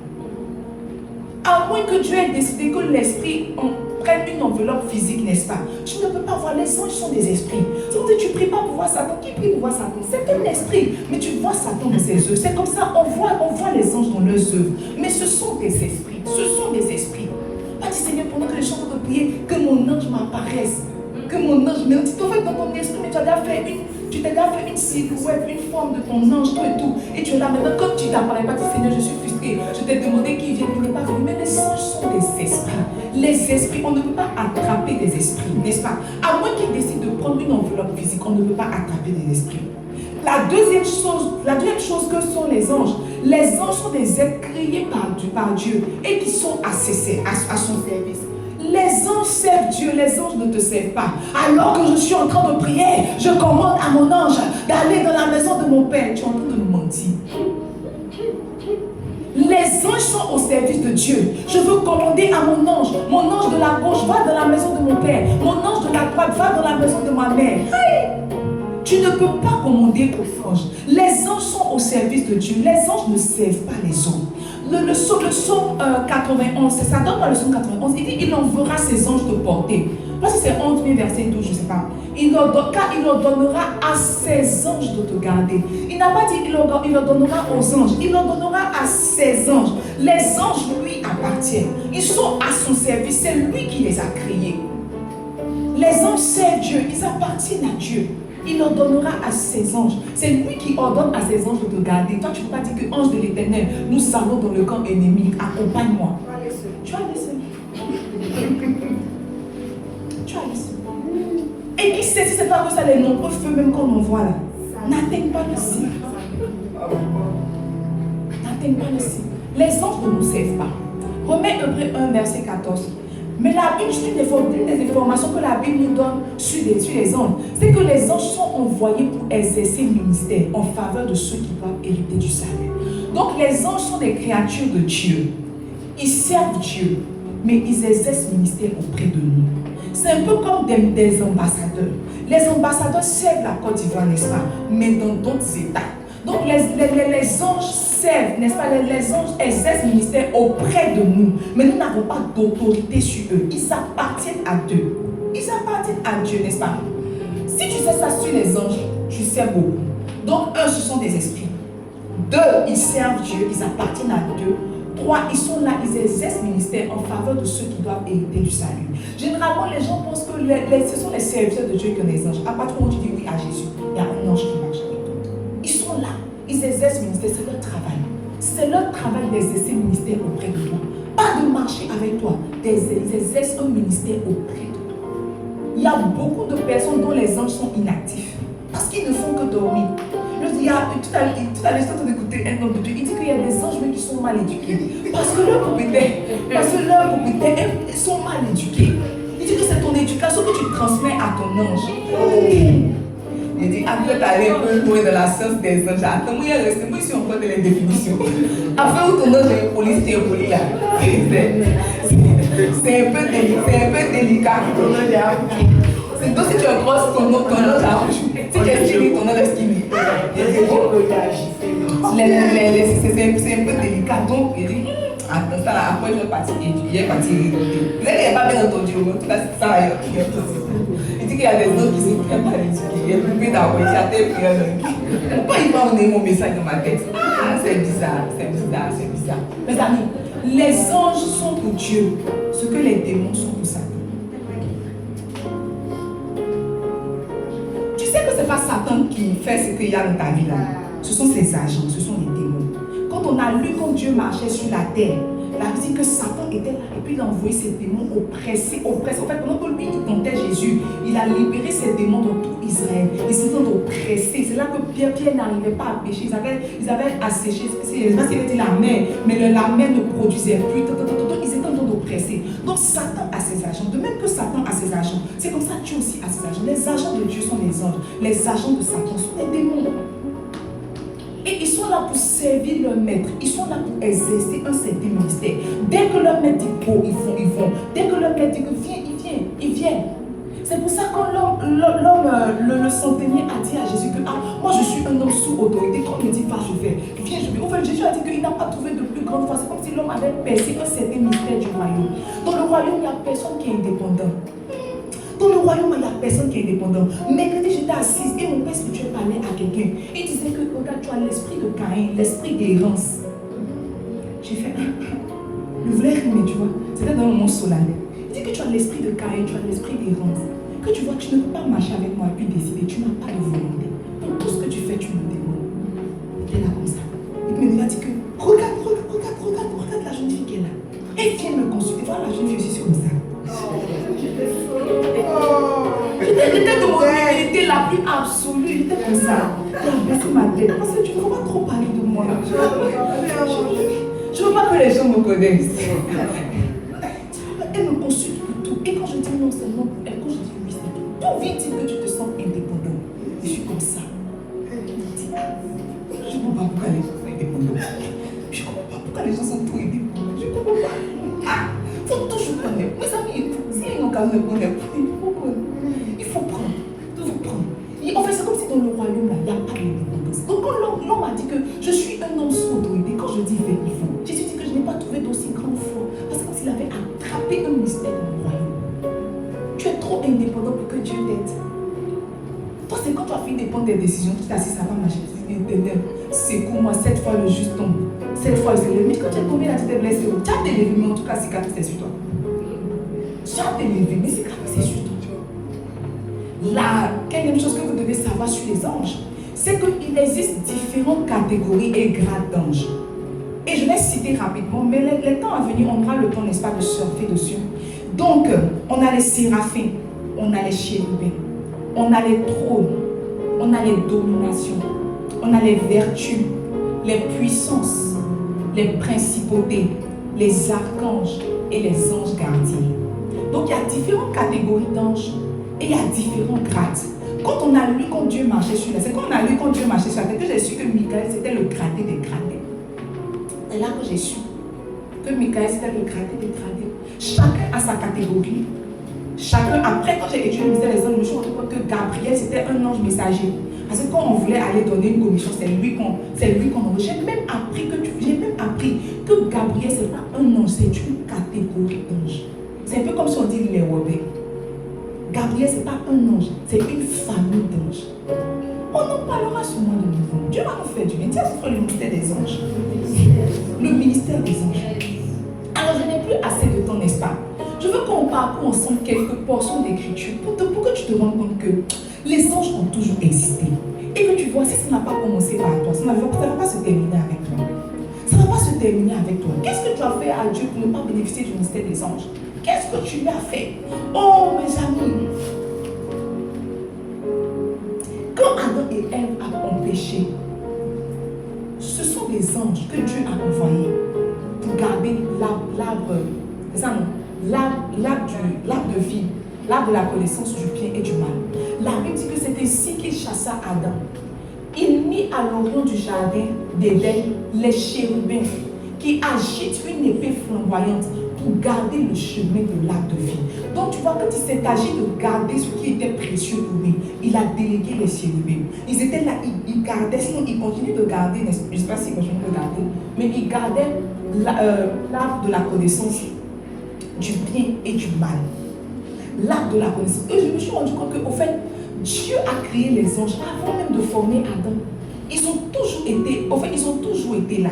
À moins que Dieu ait décidé que l'esprit prenne une enveloppe physique, n'est-ce pas? Tu ne peux pas voir, les anges sont des esprits. C'est-à-dire que tu ne pries pas pour voir Satan. Qui prie pour voir Satan? C'est un esprit. Mais tu vois Satan dans ses œuvres. C'est comme ça, on voit les anges dans leurs œuvres. Mais ce sont des esprits. Pas du Seigneur, pendant que les gens vont te prier, que mon ange m'apparaisse. Que mon ange me dit, en fait, dans ton esprit, mais tu t'as déjà fait une silhouette, une forme de ton ange, tout et tout. Et tu es là maintenant, comme tu t'apparais pas, tu dis, Seigneur, je suis frustré. Je t'ai demandé qui vient, il n'est pas venu. Mais les anges sont des esprits. Les esprits, on ne peut pas attraper des esprits, n'est-ce pas? À moins qu'ils décident de prendre une enveloppe physique, on ne peut pas attraper des esprits. la deuxième chose que sont les anges sont des êtres créés par Dieu et qui sont à son service. Les anges servent Dieu, les anges ne te servent pas. Alors que je suis en train de prier, je commande à mon ange d'aller dans la maison de mon Père. Tu es en train de me mentir. Les anges sont au service de Dieu. Je veux commander à mon ange de la gauche, va dans la maison de mon Père. Mon ange de la droite, va dans la maison de ma mère. Tu ne peux pas commander aux anges. Les anges sont au service de Dieu. Les anges ne servent pas les hommes. Le psaume 91, c'est ça, dans le psaume 91, il dit il enverra ses anges te porter. Parce que c'est 11 000 verset 12, je ne sais pas. Car il ordonnera à ses anges de te garder. Il n'a pas dit il ordonnera aux anges, il ordonnera à ses anges. Les anges lui appartiennent. Ils sont à son service, c'est lui qui les a créés. Les anges servent Dieu, ils appartiennent à Dieu. Il ordonnera à ses anges. C'est lui qui ordonne à ses anges de te garder. Toi, tu ne peux pas dire que ange de l'Éternel, nous allons dans le camp ennemi, accompagne-moi. Tu vas aller seul. Tu vas aller seul. Et qui sait si c'est pas que ça, les nombreux feux même qu'on envoie là, n'atteignent pas le ciel. N'atteignent pas le ciel. Les anges ne nous servent pas. Romains 1, verset 14. Mais une des informations que la Bible nous donne sur les anges, c'est que les anges sont envoyés pour exercer le ministère en faveur de ceux qui doivent hériter du salut. Donc les anges sont des créatures de Dieu. Ils servent Dieu, mais ils exercent le ministère auprès de nous. C'est un peu comme des ambassadeurs. Les ambassadeurs servent la Côte d'Ivoire, n'est-ce pas? Mais dans d'autres États. Donc les anges servent, n'est-ce pas? Les anges exercent le ministère auprès de nous. Mais nous n'avons pas d'autorité sur eux. Ils appartiennent à Dieu. Ils appartiennent à Dieu, n'est-ce pas? Si tu sais ça sur les anges, tu sais beaucoup. Donc, ce sont des esprits. 2, ils servent Dieu, ils appartiennent à Dieu. 3, ils sont là, ils exercent le ministère en faveur de ceux qui doivent hériter du salut. Généralement, les gens pensent que ce sont les serviteurs de Dieu que les anges. À partir du moment où tu dis oui à Jésus, il y a un ange qui marche avec toi. Ils sont là, ils exercent le ministère, c'est leur travail. C'est leur travail d'exercer le ministère auprès de toi. Pas de marcher avec toi, ils exercent un ministère auprès de toi. Il y a beaucoup de personnes dont les anges sont inactifs parce qu'ils ne font que dormir. Tout à l'heure, j'étais en train d'écouter un homme de Dieu. Il dit qu'il y a des anges qui sont mal éduqués. Parce que leurs propriétaires sont mal éduqués. Il dit que c'est ton éducation que tu transmets à ton ange. Il dit, après t'aller un peu loin de la science des anges. Attends, moi, je suis encore dans les définitions. Après où ton ange est poli, c'est poli là. C'est un peu délicat. C'est donc si tu as croisé ton ange à rouge. Si tu es skinny, ton ange est skinny. C'est un peu délicat. Donc, il dit, attends, ça là, après je vais partir étudier, partir rigoler. Vous n'avez pas bien entendu, en tout cas, c'est ça là. Il dit qu'il y a des gens qui sont très mal éduqués. Il y a plus d'envoyer, il y a des prières. Pourquoi il va emmener mon message dans ma tête? Ah, c'est bizarre. Mes amis, les anges sont pour Dieu, ce que les démons sont pour Satan. Tu sais que ce n'est pas Satan qui fait ce qu'il y a dans ta vie là. Ce sont ses agents, ce sont les démons. Quand on a lu quand Dieu marchait sur la terre, la Bible dit que Satan était là et puis il a envoyé ses démons oppressés. En fait, pendant que lui il tentait Jésus, il a libéré ses démons dans tout Israël. Ils se sont oppressés. C'est là que Pierre n'arrivait pas à pécher. Ils avaient asséché. Je ne sais pas s'il était la mer, mais la mer ne produisait plus. Ils étaient en train d'oppresser. Donc Satan a ses agents. De même que Satan a ses agents, c'est comme ça que Dieu aussi a ses agents. Les agents de Dieu sont les anges. Les agents de Satan sont les démons. Et ils sont là pour servir leur maître. Ils sont là pour exercer un certain ministère. Dès que leur maître dit go, ils vont. Dès que leur maître dit que viens, ils viennent. C'est pour ça que le centenier a dit à Jésus que moi je suis un homme sous autorité. Quand il me dit va, je vais. Viens, je vais. En fait, Jésus a dit qu'il n'a pas trouvé de plus grande force. C'est comme si l'homme avait percé un certain mystère du royaume. Dans le royaume, il n'y a personne qui est indépendant. Dans le royaume, il n'y a personne qui est indépendant. Mercredi, j'étais assise et mon père spirituel parlait à quelqu'un. Il disait que regarde, tu as l'esprit de Caïn, l'esprit d'errance. J'ai fait je voulais rire, mais tu vois, c'était dans un moment solennel. Il dit que tu as l'esprit de Caïn, tu as l'esprit d'errance. Que tu vois, tu ne peux pas marcher avec moi et puis décider, tu n'as pas de volonté. Donc tout ce que tu fais, tu me demandes. Il était là comme ça. Et puis il m'a dit que regarde la jeune fille qui est là. Et viens me consulter. Voilà, la jeune fille aussi, c'est comme ça. J'étais de mon humilité la plus absolue, j'étais comme ça. a baissé ma tête parce que tu ne veux pas trop parler de moi. Je ne veux pas que les gens me connaissent. Elle me consulte pour tout. Et quand je dis non, c'est non pour elle. Quand je dis oui, c'est tout. D'où vient-il que tu te sens indépendant? Je suis comme ça. Je ne comprends pas pourquoi les gens sont indépendants. Je ne comprends pas pourquoi les gens sont trop indépendants. Je ne comprends pas. Il faut toujours connaître. Mes amis, s'ils n'ont qu'à me connaître, il faut prendre. Toujours prendre. En fait, c'est comme si dans le royaume, il n'y a pas d'indépendance. Donc, quand l'homme a dit que je suis un homme sans autorité, quand je dis fais, il faut. Jésus dit que je n'ai pas trouvé d'aussi grande foi. Parce que comme s'il avait attrapé un mystère dans le royaume. Tu es trop indépendant pour que Dieu t'aide. Toi, c'est quand tu as fait dépendre des décisions, tu t'es assis, ça va marcher. Tu dis, éternel, secoue-moi, cette fois le juste tombe. Cette fois, c'est le mais quand tu es tombé là, tu t'es blessé. Tu as délevé, mais en tout cas, cicatrice, c'est sur toi. Tu as délevé, mais cicatrice, c'est sur toi. La quatrième chose que vous devez savoir sur les anges, c'est qu'il existe différentes catégories et grades d'anges. Et je vais citer rapidement, mais les temps à venir, on aura le temps, n'est-ce pas, de surfer dessus. Donc, on a les séraphins, on a les chérubins, on a les trônes, on a les dominations, on a les vertus, les puissances, les principautés, les archanges et les anges gardiens. Donc, il y a différentes catégories d'anges et il y a différents grades. Quand on a lu quand Dieu marchait sur la terre, c'est quand on a lu quand Dieu marchait sur la terre que j'ai su que Michael c'était le gradé des gradés. C'est là que j'ai su que Michael c'était le gradé des gradés. Chacun a sa catégorie. Chacun, après quand j'ai étudié le mystère des anges, je me suis rendu compte que Gabriel c'était un ange messager. Parce que quand on voulait aller donner une commission, c'est lui qu'on envoie. J'ai même appris que Gabriel c'est pas un ange, c'est une catégorie d'anges. C'est un peu comme si on dit les Robert. Gabriel, ce n'est pas un ange, c'est une famille d'anges. On en parlera sûrement de nouveau. Dieu va nous faire du bien. Tiens, c'est le ministère des anges. Le ministère des anges. Alors, je n'ai plus assez de temps, n'est-ce pas? Je veux qu'on parcourt ensemble quelques portions d'écriture pour que tu te rendes compte que les anges ont toujours existé. Et que tu vois, si ça n'a pas commencé par toi, ça ne va pas se terminer avec toi. Ça ne va pas se terminer avec toi. Qu'est-ce que tu as fait à Dieu pour ne pas bénéficier du ministère des anges? Qu'est-ce que tu lui as fait? Oh, mes amis. Quand Adam et Ève ont péché, ce sont des anges que Dieu a envoyés pour garder l'arbre, c'est ça non? L'arbre de vie, l'arbre de la connaissance du bien et du mal. La Bible dit que c'est ainsi qu'il chassa Adam. Il mit à l'orient du jardin d'Éden les chérubins qui agitent une épée flamboyante pour garder le chemin de l'arbre de vie. Donc tu vois, quand il s'est agi de garder ce qui était précieux pour lui, il a délégué les chérubins. Ils étaient là, ils gardaient, sinon ils continuaient de garder, je ne sais pas s'ils continuaient de garder, mais ils gardaient l'arbre de la connaissance du bien et du mal. L'arbre de la connaissance. Et je me suis rendu compte qu'au fait, Dieu a créé les anges avant même de former Adam. Ils ont toujours été là.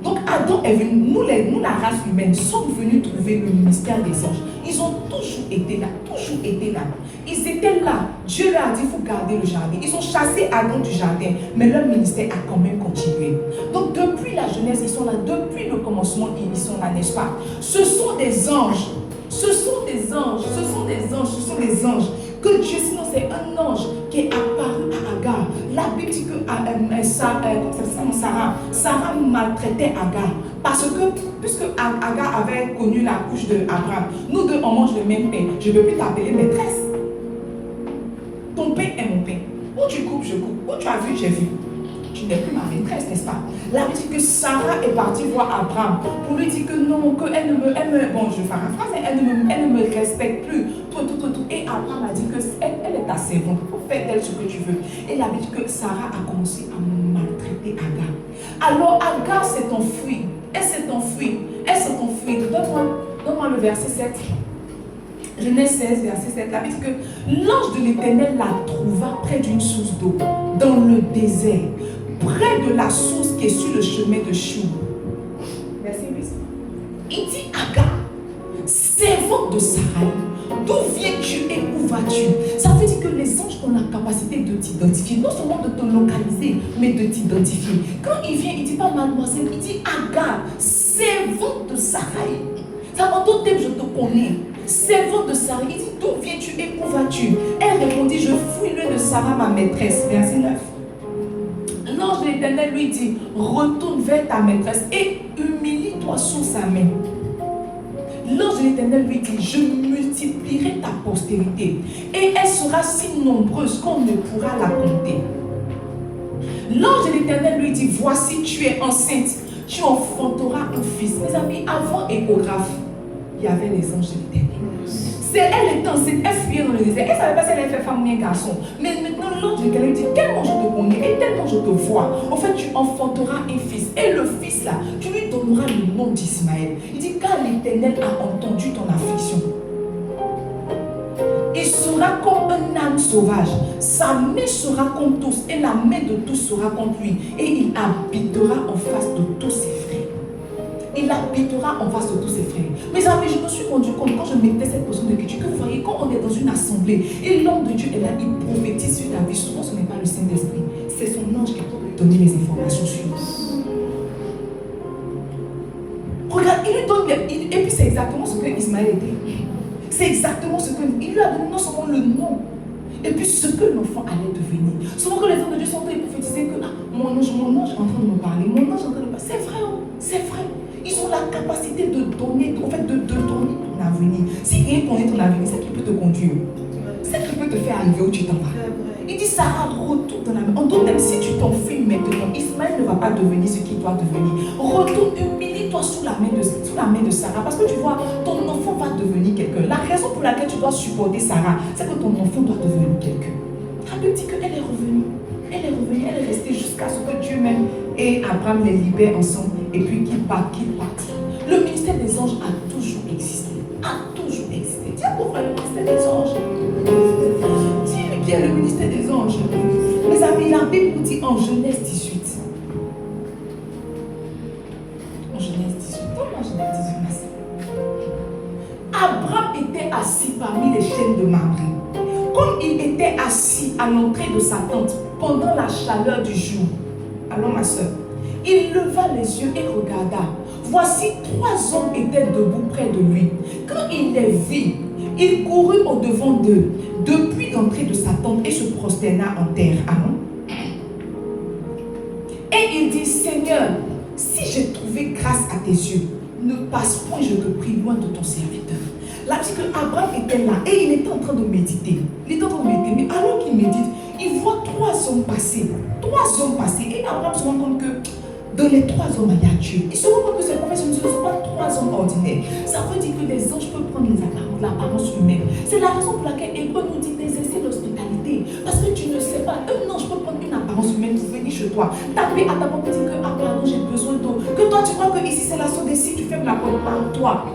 Donc Adam est venu, nous la race humaine, sommes venus trouver le ministère des anges. Ils ont toujours été là, toujours été là. Ils étaient là. Dieu leur a dit, il faut garder le jardin. Ils ont chassé Adam du jardin, mais leur ministère a quand même continué. Donc depuis la Genèse, ils sont là. Depuis le commencement, ils sont là, n'est-ce pas? Ce sont des anges. Ce sont des anges. Ce sont des anges. Ce sont des anges. Que Dieu, sinon c'est un ange qui est apparu à Agar. La Bible dit que Sarah maltraitait Agar. Parce que, puisque Agar avait connu la couche d'Abraham, nous deux on mange le même pain. Je ne peux plus t'appeler maîtresse. Ton pain est mon pain. Où tu coupes, je coupe. Où tu as vu, j'ai vu. Tu n'es plus ma maîtresse, n'est-ce pas? La Bible dit que Sarah est partie voir Abraham pour lui dire que non, qu'elle ne me, bon je paraphrase, elle ne me respecte plus, tout. Et Abraham a dit que elle est ta servante, il faut faire d'elle ce que tu veux. Et la Bible dit que Sarah a commencé à maltraiter Agar. Alors Agar s'est enfuie, elle s'est enfuie. Donne-moi le verset 7. Genèse 16, verset 7. La Bible dit que l'ange de l'Éternel la trouva près d'une source d'eau, dans le désert, près de la source qui est sur le chemin de Chou. Verset 8. Il dit Agar, servante de Sarai, d'où viens-tu et où vas-tu? Ça veut dire que les anges ont la capacité de t'identifier, non seulement de te localiser, mais de t'identifier. Quand il vient, il ne dit pas mademoiselle, il dit Agar, servante de Sarai. Ça va tout thème, je te connais. Servante de Sarai, il dit d'où viens-tu et où vas-tu? Elle répondit, je fuis loin de Sarah, ma maîtresse. Verset 9. l'Éternel lui dit, retourne vers ta maîtresse et humilie-toi sous sa main. L'ange de l'Éternel lui dit, je multiplierai ta postérité et elle sera si nombreuse qu'on ne pourra la compter. L'ange de l'Éternel lui dit, voici tu es enceinte, tu enfanteras un fils. Mes amis, avant échographe, il y avait les anges de l'Éternel. Elle était enceinte, elle fuyait dans le désert. Elle ne savait pas si elle allait faire femme ou bien garçon. Mais maintenant, l'ange de l'Éternel dit, tellement je te connais et tellement je te vois, en fait, tu enfanteras un fils. Et le fils là, tu lui donneras le nom d'Ismaël. Il dit, car l'Éternel a entendu ton affliction. Il sera comme un âne sauvage. Sa main sera contre tous et la main de tous sera contre lui. Et il habitera en face de tous ses frères. Il habitera en face de tous ses frères. Mes amis, je me suis rendu compte quand je mettais cette portion de l'écriture que vous voyez, quand on est dans une assemblée et l'homme de Dieu est là, il prophétise sur ta vie. Souvent, ce n'est pas le Saint-Esprit, c'est son ange qui peut lui donner les informations sur nous. Regarde, il lui donne bien. Et puis, c'est exactement ce que Ismaël était. C'est exactement ce que. Il lui a donné non seulement le nom, et puis ce que l'enfant allait devenir. Souvent, quand les hommes de Dieu sont en train de prophétiser que mon ange est en train de me parler, mon ange est en train de me parler. C'est vrai, c'est vrai. Ils ont la capacité de donner, en fait, de donner ton avenir. Si rien connaît ton avenir, c'est qui peut te conduire. C'est qui peut te faire arriver où tu t'en vas. Il dit, Sarah, retourne dans la main. En d'autres termes, si tu t'enfuis maintenant, Ismaël ne va pas devenir ce qu'il doit devenir. Retourne, humilie-toi sous la main de Sarah. Parce que tu vois, ton enfant va devenir quelqu'un. La raison pour laquelle tu dois supporter Sarah, c'est que ton enfant doit devenir quelqu'un. La Bible dit qu'elle est revenue. Elle est revenue, elle est restée jusqu'à ce que Dieu même et Abraham les libèrent ensemble et puis qu'ils partent. Le ministère des anges a toujours existé. A toujours existé. Dis à ton frère, le ministère des anges. Dis-lui bien le ministère des anges. Mes amis, la Bible nous dit en Genèse 18. En Genèse 18. Comment Genèse 18, merci. Abraham était assis parmi les chaînes de Mamré. Comme il était assis à l'entrée de sa tente pendant la chaleur du jour, alors ma soeur, il leva les yeux et regarda. Voici 3 hommes étaient debout près de lui. Quand il les vit, il courut au-devant d'eux, depuis l'entrée de sa tente et se prosterna en terre. Amen. Et il dit, Seigneur, si j'ai trouvé grâce à tes yeux, ne passe point, je te prie, loin de ton serviteur. Là, dit que Abraham était là et il était en train de méditer. Il était en train de méditer, mais alors qu'il médite, il voit 3 hommes passer. 3 hommes passer. Et Abraham se rend compte que dans les 3 hommes, il y a Dieu. Il se rend compte que ces prophètes ne sont pas 3 hommes ordinaires. Ça veut dire que les anges peuvent prendre l'apparence humaine. C'est la raison pour laquelle Hébreu nous dit d'exercer l'hospitalité. Parce que tu ne sais pas, un ange peut prendre une apparence humaine pour venir chez toi. Taper à ta porte et dire que, ah pardon, j'ai besoin d'eau. Que toi, tu crois que ici c'est la source, si tu fermes la porte par toi.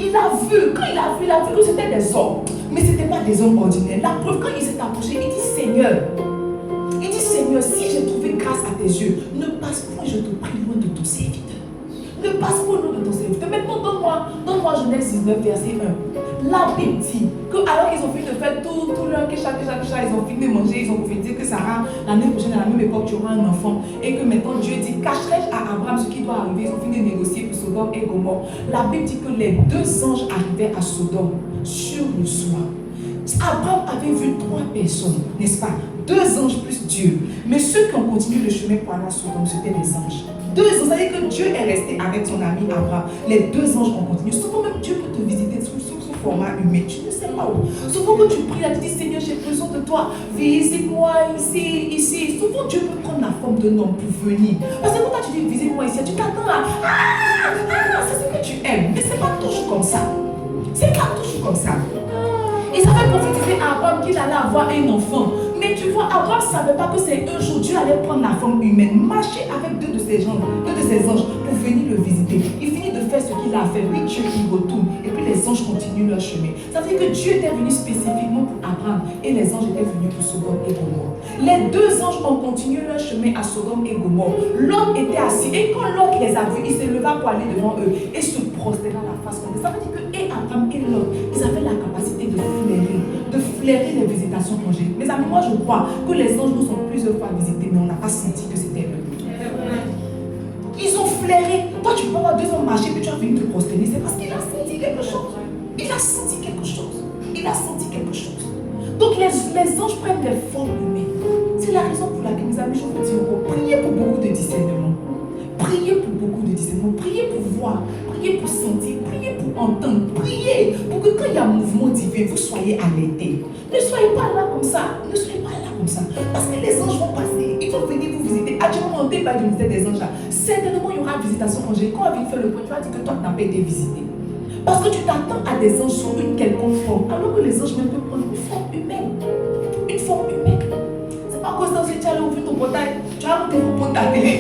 Il a vu que c'était des hommes, mais ce n'était pas des hommes ordinaires. La preuve, quand il s'est approché, il dit Seigneur, si j'ai trouvé grâce à tes yeux, ne passe point, je te prie, loin de ton serviteur. Ne passe pas loin de ton serviteur. Maintenant, donne-moi Genèse 19, verset 1. La Bible dit que alors qu'ils ont fini de faire tout leur kécha, ils ont fini de manger, ils ont profité que Sarah, l'année prochaine, à la même époque, tu auras un enfant. Et que maintenant, Dieu dit, cacherai-je à Abraham ce qui doit arriver. Ils ont fini de négocier pour Sodome et Gomorrhe. La Bible dit que les 2 anges arrivaient à Sodome sur le soir. Abraham avait vu 3 personnes, n'est-ce pas? 2 anges plus Dieu. Mais ceux qui ont continué le chemin pour aller à Sodome, c'était des anges. 2 anges, ça veut dire que Dieu est resté avec son ami Abraham. Les 2 anges ont continué. Souvent même Dieu peut te visiter sous format humain. Tu ne sais pas où. Souvent quand tu pries, tu dis Seigneur, j'ai besoin de toi. Visite-moi ici. Souvent Dieu peut prendre la forme d'un homme pour venir. Parce que quand tu dis visite-moi ici, tu t'attends à c'est ce que tu aimes. Mais c'est pas toujours comme ça. C'est pas toujours comme ça. Il savait prophétiser à Abraham qu'il allait avoir un enfant. Mais tu vois, Abraham ne savait pas que c'est un jour Dieu allait prendre la forme humaine, marcher avec 2 de ses anges pour venir le visiter. Il finit de faire ce qu'il a fait. Lui, Dieu, il retourne. Et puis les anges continuent leur chemin. Ça veut dire que Dieu était venu spécifiquement pour Abraham et les anges étaient venus pour Sodome et Gomorrhe. Les 2 anges ont continué leur chemin à Sodome et Gomorrhe. L'homme était assis et quand l'homme les a vus, il s'est levé pour aller devant eux et se prosterna la face contre eux. Ça veut dire que et Abraham et l'homme, ils avaient la capacité de flairer les visitations angéliques. Mes amis, moi je crois que les anges nous ont plusieurs fois visités, mais on n'a pas senti que c'était eux. Ils ont flairé. Toi, tu peux avoir 2 hommes marcher, puis tu as venu te prosterner. C'est parce qu'il a senti quelque chose. Il a senti quelque chose. Donc les anges prennent des formes humaines. amis, je vous dis encore, priez pour beaucoup de discernement. Priez pour beaucoup de discernement. Priez pour voir. Priez pour sentir. Priez pour entendre. Priez pour que quand il y a un mouvement divin, vous soyez alertés. Ne soyez pas là comme ça. Ne soyez pas là comme ça. Parce que les anges vont passer. Ils vont venir vous visiter. Actuellement, on ne pas du ministère des anges là. Certainement, il y aura visitation angélique. Quand on va faire le point, tu vas dire que toi, tu n'as pas été visité. Parce que tu t'attends à des anges sous une quelconque forme. Alors que les anges même peuvent prendre une forme humaine. Une forme humaine. C'est pas à cause d'un tu allais ouvrir ton portail. Tu vas monter pour prendre ta télé.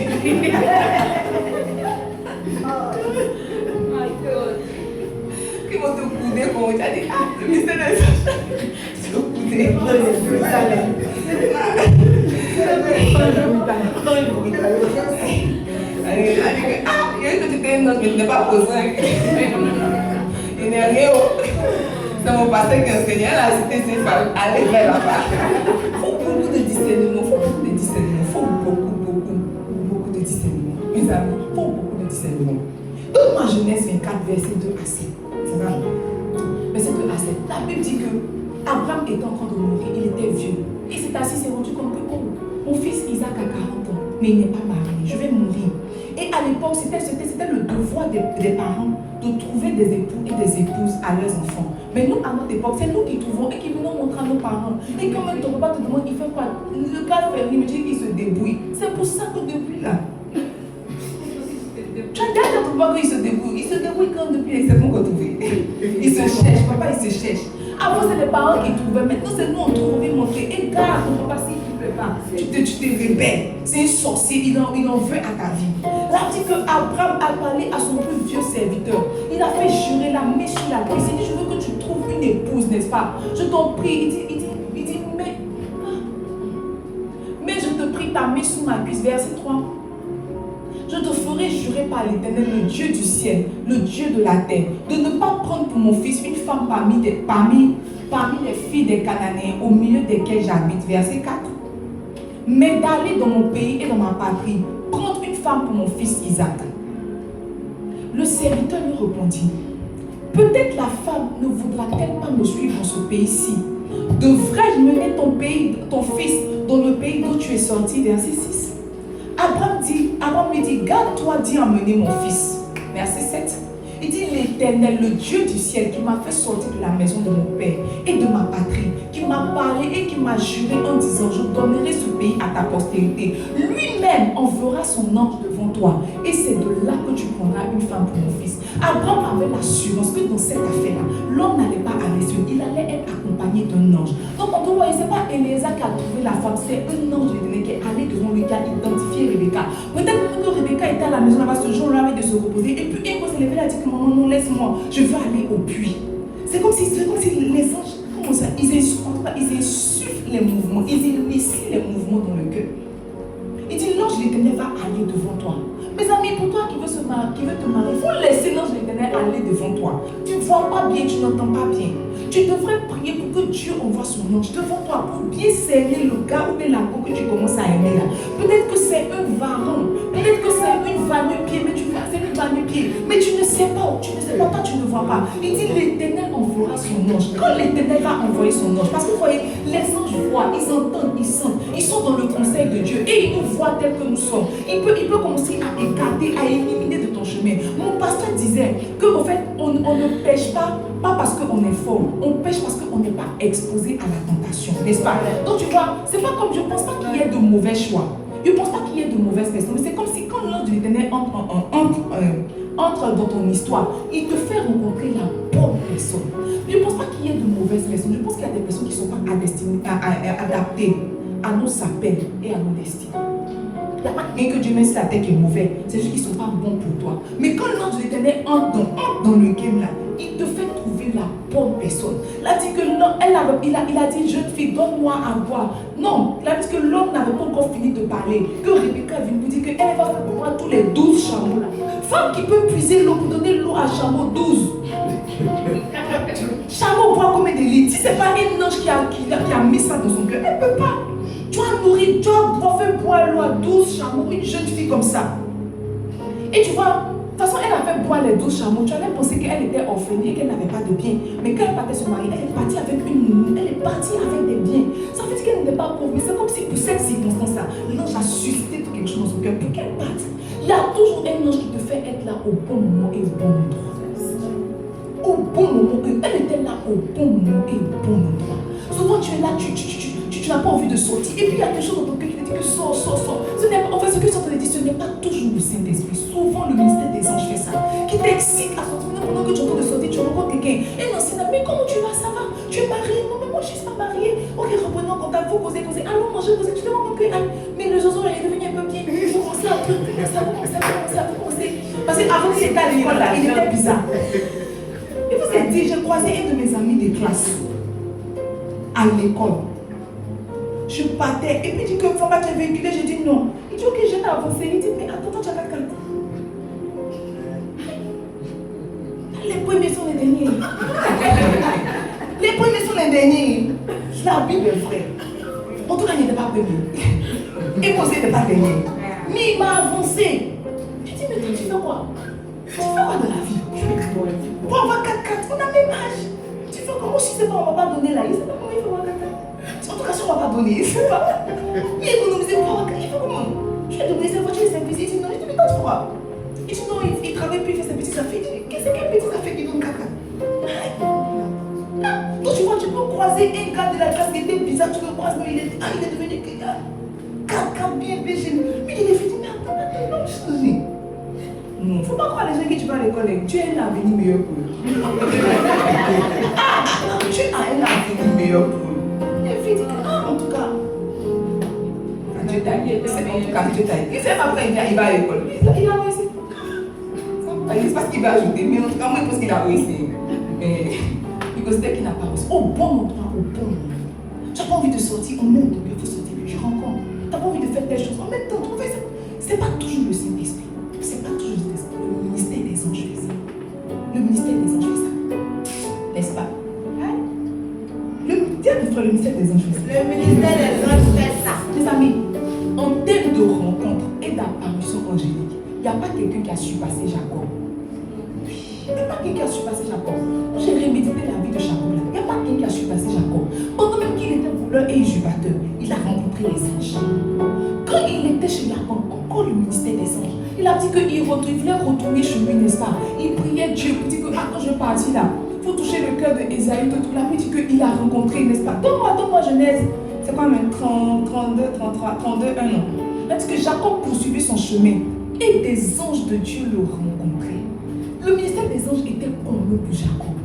Qui vont te couder quand tu as dit, ah, le ministère des anges. Tu vas couder. Ah, il y a que tu étais un ange, mais tu n'es pas posé. Il n'est rien. C'est mon pasteur qui enseignait à la cité, c'est aller vers là-bas. Il faut beaucoup de discernement. Il faut beaucoup de discernement. Il faut beaucoup de discernement. Mes amis, il faut beaucoup de discernement. Donne-moi Genèse 24, verset 2 à 7. C'est ça? Verset 2 à 7. La Bible dit que Abraham était en train de mourir, il était vieux. Il s'est assis, il s'est rendu compte que mon fils Isaac a 40 ans, mais il n'est pas marié, je vais mourir. Et à l'époque, c'était le devoir des parents de trouver des époux et des épouses à leurs enfants. Mais nous, à notre époque, c'est nous qui trouvons et qui venons montrer à nos parents. Et quand même ton papa te demande, il fait quoi? Le gars fait il me dit qu'il se débrouille. C'est pour ça que depuis là, tu regardes ton papa quand il se débrouille quand depuis les secondes retrouvés. Il se cherche, papa il se cherche. Avant c'est les parents qui trouvaient, maintenant c'est nous on trouve, on montrer. Et regarde ton papa s'il ne plaît pas, tu te rebelles. C'est un sorcier, il en veut à ta vie. Là dit que Abraham a parlé à son plus vieux serviteur. Il a fait jurer la main sur la cuisse. Il dit, je veux que tu trouves une épouse, n'est-ce pas? Je t'en prie. Il dit, mais je te prie ta main sous ma cuisse. Verset 3. Je te ferai jurer par l'Éternel, le Dieu du ciel, le Dieu de la terre, de ne pas prendre pour mon fils une femme parmi les filles des Cananéens, au milieu desquelles j'habite. Verset 4. Mais d'aller dans mon pays et dans ma patrie, prendre une femme pour mon fils Isaac. Le serviteur lui répondit, peut-être la femme ne voudra-t-elle pas me suivre dans ce pays-ci? Devrais-je mener ton fils dans le pays d'où tu es sorti? Verset 6. Abraham lui dit, garde-toi d'y emmener mon fils. Verset 7. Il dit, l'Éternel, le Dieu du ciel, qui m'a fait sortir de la maison de mon père et de ma patrie, qui m'a parlé et qui m'a juré en disant, je donnerai ce pays à ta postérité. Lui-même enverra son ange devant toi. Et c'est de là que tu prendras une femme pour mon fils. Abraham avait l'assurance que dans cette affaire-là, l'homme n'allait pas aller seul. Il allait être accompagné d'un ange. Donc on doit voir, ce n'est pas Eliezer qui a trouvé la femme, c'est un ange qui est allé devant lui, qui a identifié Rebecca. Peut-être que Rebecca était à la maison là-bas ce jour-là avec de se reposer. Et puis il s'est levé, il a dit que maman, non, laisse-moi, je veux aller au puits. C'est comme si les anges, comment ça, ils insufflent les mouvements, ils initient les mouvements dans le cœur. Il dit, l'ange de l'Éternel va aller devant toi. Mes amis, pour toi qui veut te marier, il faut laisser l'ange de l'Éternel aller devant toi. Tu ne vois pas bien, tu n'entends pas bien. Tu devrais prier pour que Dieu envoie son ange devant toi pour bien cerner le gars ou bien la go que tu commences à aimer là. Peut-être que c'est un varan, peut-être que c'est une vanne-pied, mais tu vois, c'est une vanne-pied. Mais tu ne sais pas, toi tu ne vois pas. Il dit l'Éternel enverra son ange. Quand l'Éternel va envoyer son ange, parce que vous voyez, les anges voient, ils entendent, ils sentent, ils sont dans le conseil de Dieu et ils nous voient tels que nous sommes. Il peut commencer à écarter, à éliminer de ton chemin. Mon pasteur disait qu'en fait, on ne pêche pas parce qu'on est fort, on pêche parce qu'on n'est pas exposé à la tentation, n'est-ce pas? Donc tu vois, c'est pas comme, je ne pense pas qu'il y ait de mauvais choix. Je ne pense pas qu'il y ait de mauvaises personnes, mais c'est comme si quand l'ange de l'Éternel entre dans ton histoire, il te fait rencontrer la bonne personne. Je ne pense pas qu'il y ait de mauvaises personnes, je pense qu'il y a des personnes qui ne sont pas adaptées à nos appels et à nos destinées. Il n'y a pas rien que Dieu met sur la tête qui est mauvais, c'est juste qu'ils ne sont pas bons pour toi. Mais quand l'ange de l'Éternel entre dans le game là, il te fait trouver la bonne personne. Il a dit que non, il a dit, jeune fille, donne-moi à boire. Non, il a dit que l'homme n'avait pas encore fini de parler. Que Rebecca vient nous dire qu'elle va faire pour moi tous les 12 chameaux là. Femme qui peut puiser l'eau pour donner l'eau à chameau 12. Chameau boit combien de litres? Si ce n'est pas un ange qui a mis ça dans son cœur, elle ne peut pas. Tu as nourri, tu as fait boire l'eau à 12 chameaux, une jeune fille comme ça. Et tu vois, de toute façon, elle a fait boire les 12 chameaux. Tu allais penser qu'elle était orpheline et qu'elle n'avait pas de biens. Mais quand elle partait se marier, elle est partie avec une nounou. Elle est partie avec des biens. Ça veut dire qu'elle n'était pas pauvre, mais c'est comme si pour cette circonstance-là, l'ange a suscité quelque chose dans son cœur pour qu'elle parte. Il y a toujours un ange qui te fait être là au bon moment et au bon endroit. Au bon moment, elle était là au bon moment et au bon endroit. Souvent tu es là, tu n'as pas envie de sortir. Et puis il y a quelque chose dans ton cœur qui te dit que sors. Ce n'est pas, en fait, ce que je suis en train de dire, ce n'est pas toujours le Saint-Esprit. Souvent le ministère des anges fait ça. Qui t'excite à sortir. Pendant que tu es en train de sortir, tu rencontres quelqu'un. Et non, c'est là, mais comment tu vas, ça va? Tu es marié? Non, mais moi je ne suis pas mariée. Ok, reprenons contact, il faut causer. Allons manger, causer. Tu te rends compte que mais le jour est devenu un peu bien. Vous commencez à commencer. Parce qu'avant qu'il était à l'école là, il était bizarre. Et vous êtes dit, j'ai croisé un de mes amis de classe à l'école. Je partais, et puis il dit que Famba, tu es véhiculé. J'ai dit non. Il dit ok, je vais avancer. Il dit mais attends, tu as 4 cartes. Les premiers sont les derniers. Les premiers sont les derniers. La Bible est vraie. En tout cas, il n'était pas premier. Et Mosé n'était pas dernier. Mais il m'a avancé. J'ai dit mais toi, tu fais quoi? Tu fais quoi de la vie? Pour avoir 4 cartes, on a le même âge. Tu fais comment? Si c'est pas, on ne va pas donner là. Il ne sait pas comment il faut avoir 4 cartes. En tout cas, si on ne va pas donner, il ne sait pas. Il économisait pour avoir 4 cartes. Il fait comment? Je lui ai donné sa voiture et ses petits. Il dit non, je dis mais quand tu feras? Il dit non, il travaille plus, il fait ses petites affaires. Il dit qu'est-ce qu'un petit affaire qui donne 4 cartes? Donc tu vois, tu peux croiser un gars de la classe qui était bizarre, tu le croises, mais il est devenu 4 cartes bien péché. Mais il est venu, mais attends, non, je te dis. Non, il ne faut pas croire les gens que tu vas à l'école, tu as un avenir meilleur pour eux. Tu as un avenir meilleur pour eux. Et puis il dit, en tout cas, Dieu t'a dit, en tout cas, Dieu t'a dit. Il sait pas après, il va à l'école. Il a réussi. C'est parce qu'il va ajouter, mais en tout cas, moi, je pense qu'il a réussi. Parce qu'il n'a pas réussi. Au bon endroit, au bon moment. Tu n'as pas envie de sortir, on met ton cœur, il faut sortir, tu rencontres. Tu n'as pas envie de faire telle chose, en même temps, tu fais ça. Ce n'est pas toujours le Saint-Esprit. C'est pas toujours le Saint-Esprit. Le ministère des anges fait ça. Le ministère des anges fait ça. N'est-ce pas? Hein? Le ministère des anges fait ça. Le ministère des anges fait ça. Mes amis, en termes de rencontre et d'apparition angélique, il n'y a pas quelqu'un qui a surpassé Jacob. Il n'y a pas quelqu'un qui a surpassé Jacob. J'ai remédité la vie de Jacob. Il n'y a pas quelqu'un qui a surpassé Jacob. Pendant même qu'il était voleur et usurpateur, il a rencontré les anges. Quand il était chez Laban, encore le ministère des anges, il a dit qu'il voulait retourner chez lui, n'est-ce pas? Il priait Dieu pour dire que quand je partis là, il faut toucher le cœur d'Ésaïe. Il a dit qu'il a rencontré, n'est-ce pas? Donne-moi Genèse. C'est quoi même 32, 33, 32, 1 an. Il a dit que Jacob poursuivait son chemin et des anges de Dieu le rencontraient. Le ministère des anges était commun pour Jacob.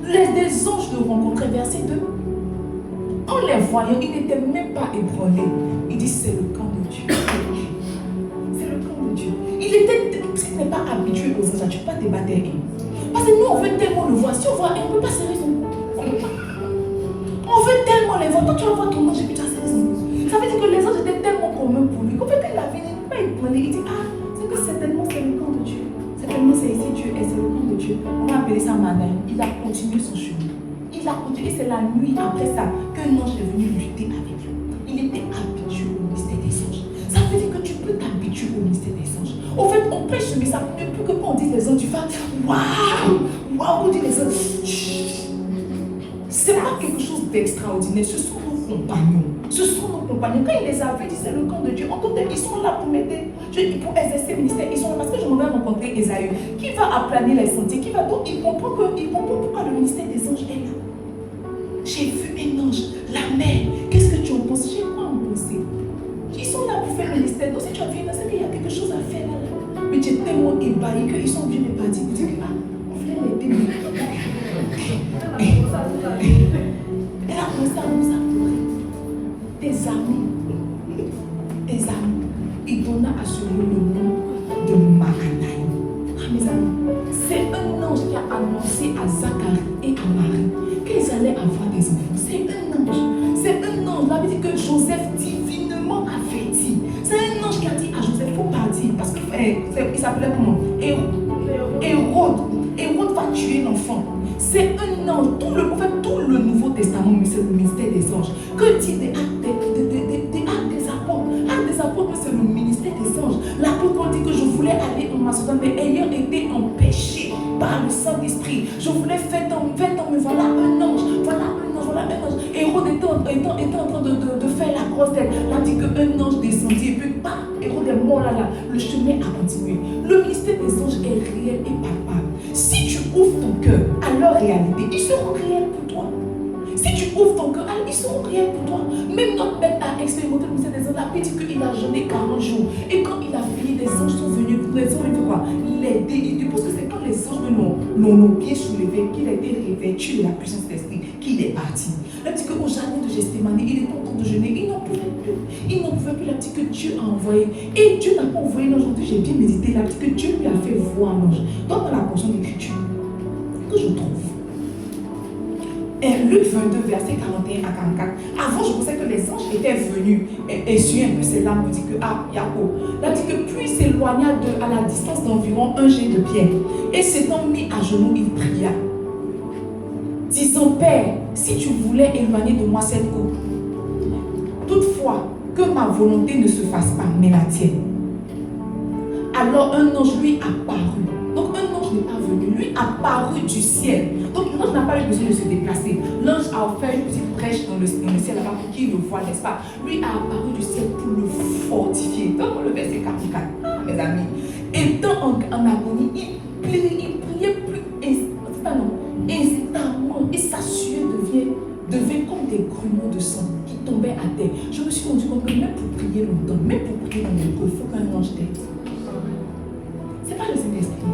Les anges le rencontraient, verset 2. En les voyant, il n'était même pas ébranlé. Il dit c'est le camp de Dieu. C'est le camp de Dieu. Il n'est pas habitué aux anges, tu ne peux pas te battre. Parce que nous, on veut tellement le voir. Si on voit, on ne peut pas serrer son cou. On veut tellement les voir. Toi, tu vas voir ton ange et puis tu as serré son cou. Ça veut dire que les anges étaient tellement communs pour lui qu'en fait, quand il a fini, il ne peut pas ébranler. Il dit c'est que certainement c'est le camp de Dieu. Certainement c'est ici Dieu et c'est le camp de Dieu. On va appeler ça Manaïm. Il a continué son chemin. Il a continué, c'est la nuit après ça qu'un ange est venu lutter avec lui. Il était habitué au ministère des anges. Ça veut dire que tu peux t'habituer au ministère des anges. Au fait, on prêche ce message, mais plus que quand on dit les anges, tu fais waouh, on dit les anges. C'est pas quelque chose d'extraordinaire, ce sont nos compagnons. Ce sont nos compagnons. Quand il les avait dit, c'est le camp de Dieu. En tout cas, ils sont là pour m'aider, pour exercer le ministère. Ils sont là parce que je m'en vais rencontrer Ésaü, qui va aplanir les sentiers, qui va donc, il comprend pourquoi le ministère des anges est là. J'ai vu un ange, la mer. Qu'est-ce que tu en penses? J'ai quoi en penser? Ils sont là pour faire le ministère. Donc si tu as vu, c'est qu'il y a quelque chose à faire là. Mais tu es tellement ébahi qu'ils sont obligés de partir. Tu dis, on fait les bébés. Elle a commencé à nous appeler. Tes amis, il donna à ce lieu le nom de Mahanaïm. Mes amis, c'est un ange qui a annoncé à Zacharie et à Marie qu'ils allaient avoir des enfants. C'est un ange. C'est un ange. La Bible dit que Joseph divinement avait dit. C'est un ange qui a dit à Joseph, il faut partir. Parce qu'il s'appelait comment? Hérode va tuer l'enfant. C'est un ange. Tout le Nouveau Testament, mais c'est le ministère des anges. Que dit des actes des apôtres? Actes des apôtres, c'est le ministère des anges. L'apôtre dit que je voulais aller en Macédoine, mais ayant été empêché par le Saint-Esprit, je voulais faire tant, mais voilà un ange, voilà un ange. Hérode était en train de faire la grosse tête. Là, dit qu'un ange descendit et puis, bam, Hérode est mort là. Le chemin a continué. Le mystère des anges est réel et palpable. Si tu ouvres ton cœur à leur réalité, ils seront réels pour toi. Si tu ouvres ton cœur, ils seront réels pour toi. Même notre Père a expérimenté le mystère des anges. La Bible dit qu'il a jeûné 40 jours. Et quand il a fini, les anges sont venus. Les anges, il fait quoi? L'aider. Je pense que c'est quand les anges l'ont bien soulevé, qu'il a été revêtu de la puissance d'esprit, qu'il est parti. La dit qu'au jardin de Gethsémani, il était en train de jeûner. Il n'en pouvait plus. Il n'en pouvait plus. La dit que Dieu a envoyé. Et Dieu n'a pas envoyé l'ange. J'ai bien médité. La dit que Dieu lui a fait voir l'ange. Donc, dans la portion d'écriture que je trouve. Et Luc 22, verset 41 à 44. Avant, je pensais que les anges étaient venus et essuyer un peu ses larmes pour dire que, Jacob. Là, dit que puis il s'éloigna à la distance d'environ un jet de pierre. Et s'étant mis à genoux, il pria, disant, Père, si tu voulais éloigner de moi cette coupe, toutefois, que ma volonté ne se fasse pas, mais la tienne. Alors un ange lui apparut. Donc un ange n'est pas venu, lui apparut du ciel. Donc l'ange n'a pas eu besoin de se déplacer. L'ange a fait une petite brèche dans le ciel là-bas pour qu'il le voie, n'est-ce pas? Lui a apparu du ciel pour le fortifier. Donc le verset 44, mes amis. Étant en agonie, il priait plus instamment. Et sa sueur devait comme des grumeaux de sang qui tombaient à terre. Je me suis rendu compte que même pour prier longtemps, même pour prier dans le corps, il faut qu'un ange t'aide. Ce n'est pas le Saint-Esprit,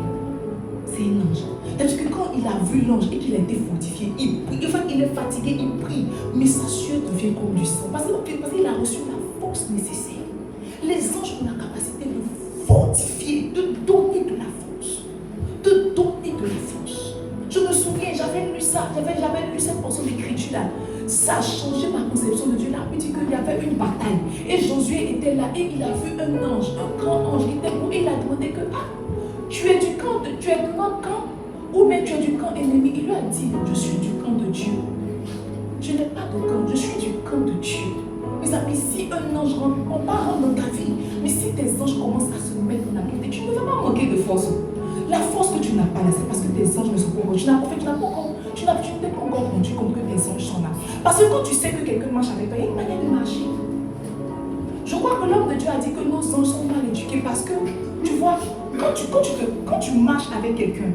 c'est un ange. C'est-à-dire que quand il a vu l'ange et qu'il a été fortifié, il prie. Enfin, il est fatigué, il prie. Mais sa sueur devient comme du sang. Parce qu'il a reçu la force nécessaire. Les anges ont la capacité de fortifier, de donner de la force. De donner de la force. Je me souviens, j'avais lu ça, j'avais lu cette portion d'écriture-là. Ça a changé ma conception de Dieu. Là, il dit qu'il y avait une bataille. Et Josué était là et il a vu un ange, un grand ange qui était beau. Et il a demandé que, tu es du camp, tu es de notre camp, ou même tu es du camp ennemi. Il lui a dit, je suis du camp de Dieu. Je n'ai pas de camp, je suis du camp de Dieu. Mes amis, si un ange rentre, on va rentrer dans ta vie, mais si tes anges commencent à se mettre en activité, tu ne vas pas manquer de force. La force que tu n'as pas là, c'est parce que tes anges ne sont pas encore. Tu ne t'es pas encore rendu compte que tes anges sont là. Parce que quand tu sais que quelqu'un marche avec toi, il y a une manière de marcher. Je crois que l'homme de Dieu a dit que nos anges sont mal éduqués parce que, tu vois, quand tu marches avec quelqu'un,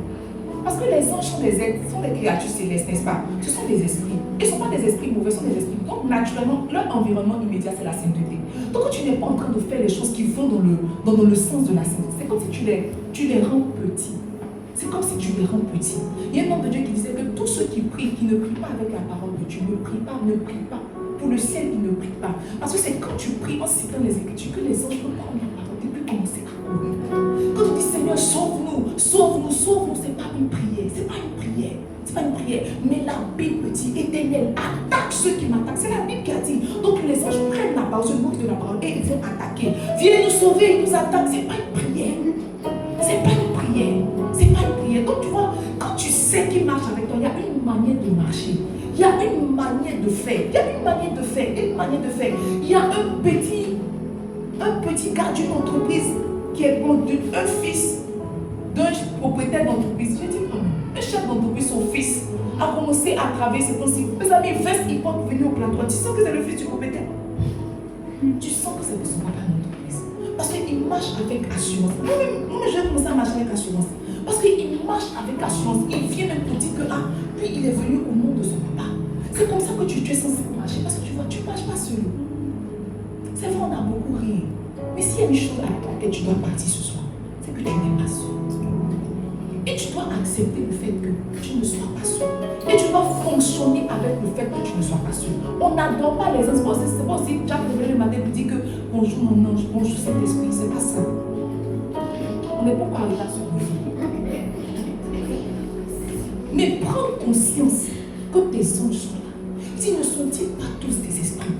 parce que les anges sont des êtres, sont des créatures célestes, n'est-ce pas? Ce sont des esprits. Ils ne sont pas des esprits mauvais, ce sont des esprits. Donc, naturellement, leur environnement immédiat, c'est la sainteté. Donc, quand tu n'es pas en train de faire les choses qui vont dans le sens de la sainteté, c'est comme si tu les rends petits. C'est comme si tu les rends petits. Il y a un homme de Dieu qui disait que tous ceux qui prient, qui ne prient pas avec la parole de Dieu, ne prient pas. Pour le ciel, ils ne prient pas. Parce que c'est quand tu pries en citant les Écritures que les anges vont prendre la parole et puis commencer à courir. Quand tu dis Seigneur, sauve-nous, c'est pas une prière. C'est pas une prière. Mais la Bible dit, Éternel, attaque ceux qui m'attaquent. C'est la Bible qui a dit. Donc les anges prennent la parole, se moquent de la parole et ils vont attaquer. Viens nous sauver, ils nous attaquent. C'est pas une prière. Donc tu vois, quand tu sais qu'il marche avec toi, il y a une manière de marcher. Il y a une manière de faire. Il y a un petit gars d'une entreprise qui est bon, un fils d'un propriétaire d'entreprise. J'ai dit, un chef d'entreprise, son fils, a commencé à travailler ces temps-ci. Mes amis, veste, il porte venir au plateau. Tu sens que c'est le fils du propriétaire. Tu sens que c'est de son papa d'entreprise. Parce qu'il marche avec assurance. Moi, je vais commencer à marcher avec assurance. Parce qu'il marche avec assurance. Il vient même pour dire que, lui, il est venu au nom de son papa. C'est comme ça que tu es censé marcher. Parce que tu vois, tu ne marches pas seul. C'est vrai, on a beaucoup ri. Mais s'il y a une chose à laquelle tu dois partir ce soir, c'est que tu n'es pas seul. Et tu dois accepter le fait que tu ne sois pas seul. Et tu dois fonctionner avec le fait que tu ne sois pas seul. On n'adore pas les anges. C'est pas aussi Jack le matin pour dire que bonjour mon ange, bonjour Saint-Esprit. C'est pas ça. On n'est pas arrivé à ce niveau. Mais prends conscience que tes anges sont là. Ils ne sont-ils pas tous des esprits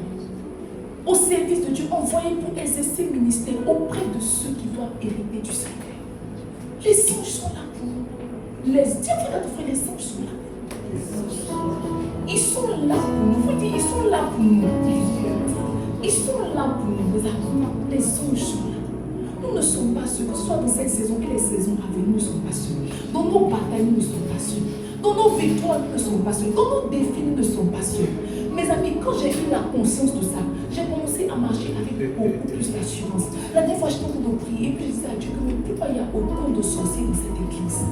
au service de Dieu, envoyés pour exercer le ministère auprès de ceux qui doivent hériter du Seigneur. Les anges sont là pour nous. Les anges sont là. Ils sont là pour nous. Vous dites, ils sont là pour nous. Ils sont là pour nous. Les anges sont là. Nous ne sommes pas sûrs, que ce soit dans cette saison et les saisons à venir, nous ne sommes pas sûrs. Dans nos batailles, nous ne sommes pas sûrs. Dans nos victoires, nous ne sommes pas sûrs. Dans nos défis, nous ne sommes pas sûrs. Mes amis, quand j'ai eu la conscience de ça, j'ai commencé à marcher avec beaucoup plus d'assurance. La dernière fois, j'étais en train de prier et puis je disais à Dieu que mais pourquoi il y a autant de sorciers dans cette église?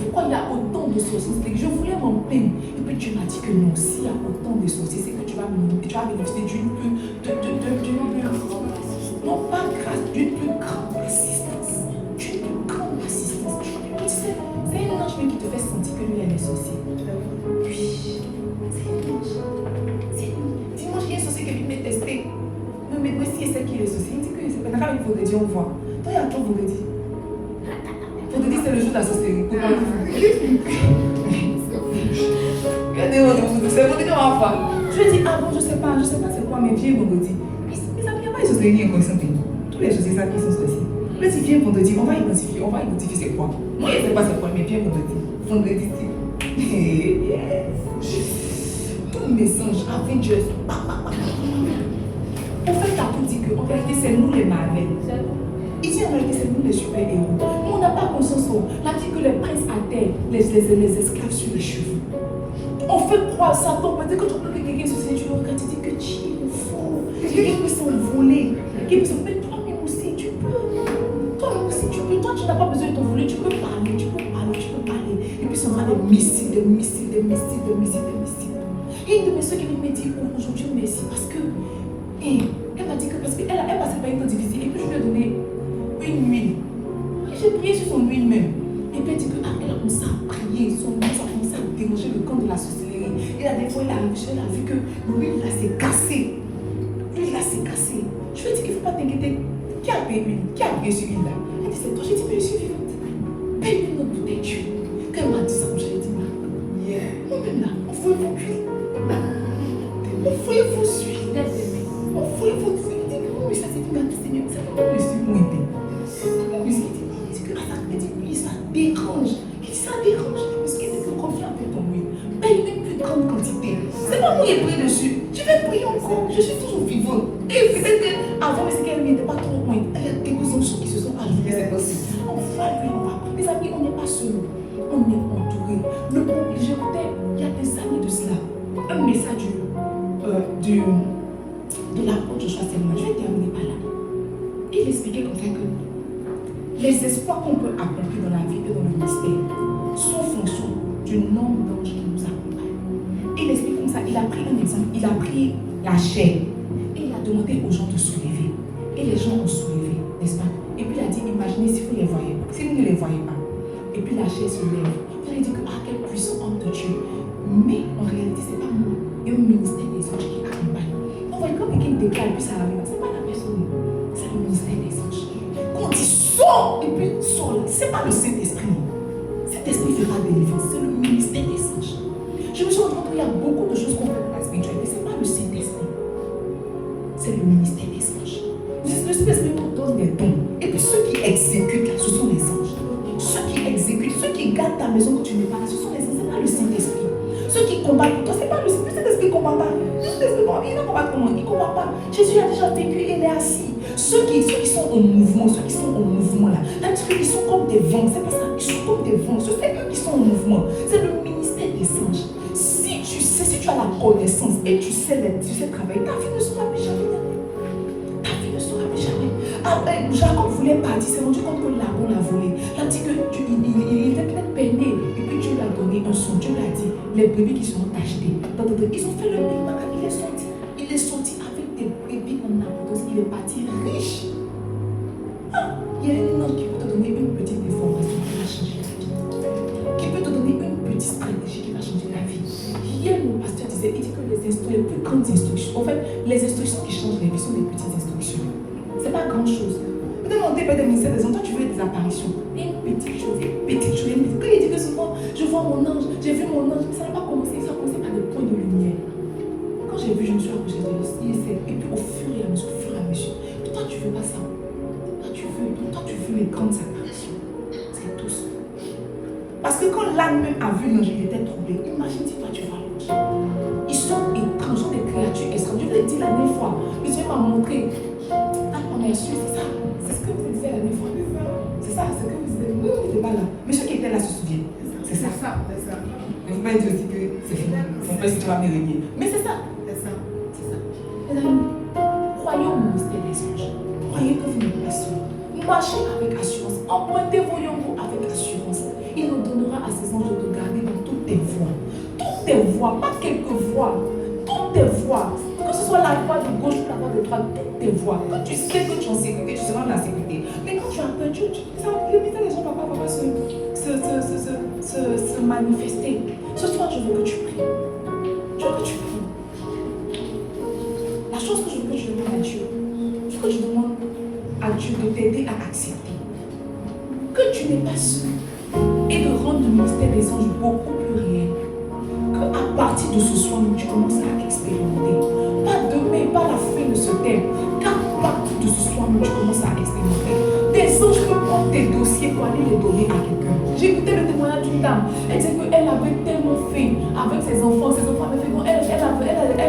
Pourquoi il y a autant de sorciers dans cette église? Je voulais m'en plaindre. Et puis Dieu m'a dit que non, s'il y a autant de sorciers, c'est que tu vas bénéficier d'une plus non pas grâce, d'une plus grande assistance. D'une plus grande assistance. Tu sais, c'est un ange qui te fait sentir que lui, il est sorcier. Oui, c'est un ange. Dimanche, il y a un sorcier qui vient me tester. Mais voici c'est qui est sorcier. Il dit que c'est pas grave, il faut te dire, on voit. Toi, il y a toi, vendredi. Vendredi, c'est le jour de la sorcellerie. Regardez, c'est vendredi, on va voir. Je lui ai dit, ah bon, je sais pas c'est quoi, mais viens vendredi. Mais ça ne vient pas les sorcelleries inconscientes. Tous les sorciers savent qu'ils sont sorciers. Là, tu viens vendredi, on va identifier c'est quoi. Moi, je ne sais pas c'est quoi, mais viens vendredi. Vendredi, tous mes anges, Avengers, au fait, t'as tout dit qu'en réalité, c'est nous les Marvel. Il dit en réalité, c'est nous les super-héros. Nous, on n'a pas conscience. Là, dit que les princes à terre, les esclaves sur les cheveux. On fait croire ça. Donc, peut-être que tu peux que quelqu'un se dit, tu le regardes, tu dis que tu es fou. Quelqu'un peut s'envoler. Quelqu'un peut s'envoler. Toi-même aussi, tu peux. Toi-même aussi, tu peux. Toi, tu n'as pas besoin de t'envoler. Tu peux parler. Et puis, ça aura des missiles. Et une de mes soeurs qui me dit aujourd'hui merci parce que elle m'a dit que parce qu'elle passait par une temps difficile et puis je lui ai donné une huile. Et j'ai prié sur son huile même. Et puis elle dit que elle a commencé à prier, son nez a commencé à déranger le camp de la sorcellerie. Et la dernière fois, elle a vu que l'huile là s'est cassée. Je lui ai dit qu'il ne faut pas t'inquiéter. Qui a payé l'huile? Qui a payé sur l'huile là? Elle dit c'est toi. J'ai dit mais je suis vivante. Paye-lui notre bouteille d'huile. Quand elle m'a dit ça, je lui ai dit moi-même là, on faut vos huiles. On fouille vos huiles. On fouille vos huiles. Mais ça c'est une Seigneur. Ça va me suivre moins bien. Mais il dit que oui, ça dérange. Il dit ça dérange. Parce qu'il dit que confiant avec ton huile. Paye une plus grande quantité. C'est pas moi qui ai prié dessus. Je vais prier encore. Je suis toujours vivante. Et peut-être qu'avant, c'est qu'elle n'était pas trop loin. Il y a quelques anges qui se sont ajoutés. C'est possible. On va lui, on va. Mes amis, on n'est pas seuls. On est entouré. Le problème, j'écoutais, il y a des années de cela, un message de l'apôtre Joshua Selman. Je vais terminer par là. Il expliquait comme ça que les espoirs qu'on peut accomplir dans la vie et dans le ministère sont en fonction du nombre d'anges qui nous accompagnent. Il explique comme ça, il a pris un exemple, il a pris la chair et il a demandé aux gens de soulever. Et les gens ont soulevé, n'est-ce pas? Et puis il a dit, imaginez si vous les voyez, si vous ne les voyez pas. Et puis la chair se lève. Vous allez dire que quel puissant homme de Dieu. Mais en réalité, ce n'est pas moi. Il y a un ministère des anges qui accompagne. Donc, voyez, quand quelqu'un déclare et puis ça arrive, ce n'est pas la personne. C'est le ministère des anges. Quand on dit sort et puis sort, ce n'est pas le Saint-Esprit. Saint-Esprit fera délivrance. C'est le ministère des anges. Je me suis rendu compte qu'il y a beaucoup de choses qu'on fait dans la spiritualité. Ce n'est pas le Saint-Esprit. C'est le ministère des anges. Le Saint-Esprit nous donne des dons. Et puis ceux qui exécutent, ce sont les anges. Ceux qui exécutent, ceux qui gardent ta maison quand tu n'es pas là, ce sont les anges, ce n'est pas le Saint-Esprit. Ceux qui combattent pour toi, ce n'est pas le Saint-Esprit qui ne combat pas. Le Saint-Esprit, il ne combat comment? Il ne combat pas. Jésus a déjà vécu, il est assis. Ceux qui sont en mouvement, là, ceux qui sont comme des vents, c'est pas ça, ils sont comme des vents. C'est eux qui sont en mouvement. C'est le ministère des anges. Si tu as la connaissance et tu sais travailler, ta vie ne sera plus jamais. Jacob voulait partir, s'est rendu compte que Laban l'a volé. Il a dit qu'il était peut-être peiné. Et puis Dieu lui a donné un son. Dieu lui a dit, les brebis qui seront achetés. Ils ont fait le même. Il est sorti avec des brebis en abondance. Il est parti riche. Il y a un homme qui peut te donner une petite information qui va changer la vie. Qui peut te donner une petite stratégie qui va changer la vie. Hier, mon pasteur disait, il dit que les plus grandes instructions, en fait, les instructions qui changent la vie sont des petites instructions. C'est pas grand chose. Peut-être on dépend des ministères des anges, toi tu veux des apparitions. Et une petite chose. Quand il dit que souvent, je vois mon ange, j'ai vu mon ange, mais ça n'a pas commencé, ça a commencé par des points de lumière. Quand j'ai vu, je me suis approchée de lui, et puis au fur et à mesure, toi tu veux pas ça. Toi tu veux les grandes apparitions. C'est tout ça. Parce que quand l'âne même a vu l'ange, il était troublé. Imagine si toi tu vois l'ange. Ils sont étranges, des créatures extraordinaires. Je l'ai dit la dernière fois, le Seigneur m'a montré. On est sûr, c'est ça. C'est ce que vous disiez la dernière fois. C'est ça, c'est ce que vous disiez. Oui, vous n'étiez pas là. Mais ceux qui étaient là se souviennent. C'est ça. Ne faut pas dire aussi que c'est fini. Mon père, si tu vas me régner. Mais c'est ça. Les amis, croyez au ministère des anges. Croyez que vous n'êtes pas seul. Marchez avec assurance. Empruntez vos yeux avec assurance. Il nous donnera à ces anges de te garder dans toutes tes voies. Toutes tes voies, pas quelques voies. Toutes tes voies. Que ce soit la voie de gauche ou la voie de droite, toutes tes voies. Quand tu sais que tu es en sécurité, tu seras dans la sécurité. Mais quand tu as peur, le ministère des anges va pas se manifester. Ce soir, je veux que tu pries. Je veux que tu pries. La chose que je veux que tu demandes à Dieu, ce que je demande à Dieu de t'aider à accepter que tu n'es pas seul et de rendre le ministère des anges beaucoup plus réel. Qu'à partir de ce soir, tu commences à expérimenter. Pas demain, pas la fin de ce thème. Qu'à partir de ce soir, tu commences à expérimenter. Des anges peuvent prendre tes dossiers pour aller les donner à quelqu'un. J'ai écouté le témoignage d'une dame. Elle disait qu'elle avait tellement fait avec ses enfants avaient fait. Donc elle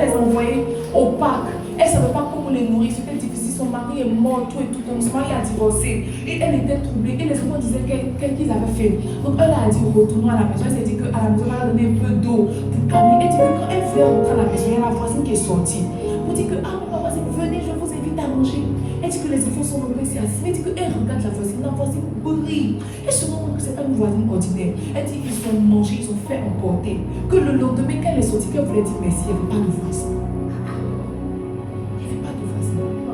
les envoyait au parc. Elle ne savait pas comment les nourrir. C'était difficile. Son mari est mort, tout et tout. Donc son mari a divorcé. Et elle était troublée. Et les enfants disaient qu'ils avaient fait. Donc elle a dit retournons à la maison. Elle s'est dit qu'à la maison, elle a donné un peu d'eau pour calmer. Elle dit que quand elle voulait rentrer à la maison, il y a la voisine qui est sortie. Pour dire que ma voisine, venez, je vous invite à manger. Elle dit que les enfants sont restés assis. Elle dit qu'elle regarde la voisine brille. Elle se rend compte que ce n'est pas une voisine ordinaire. Elle dit qu'ils ont mangé, ils ont fait emporter. Que le lendemain, quand elle est sortie, qu'elle voulait dire merci, il n'y avait pas de voisine.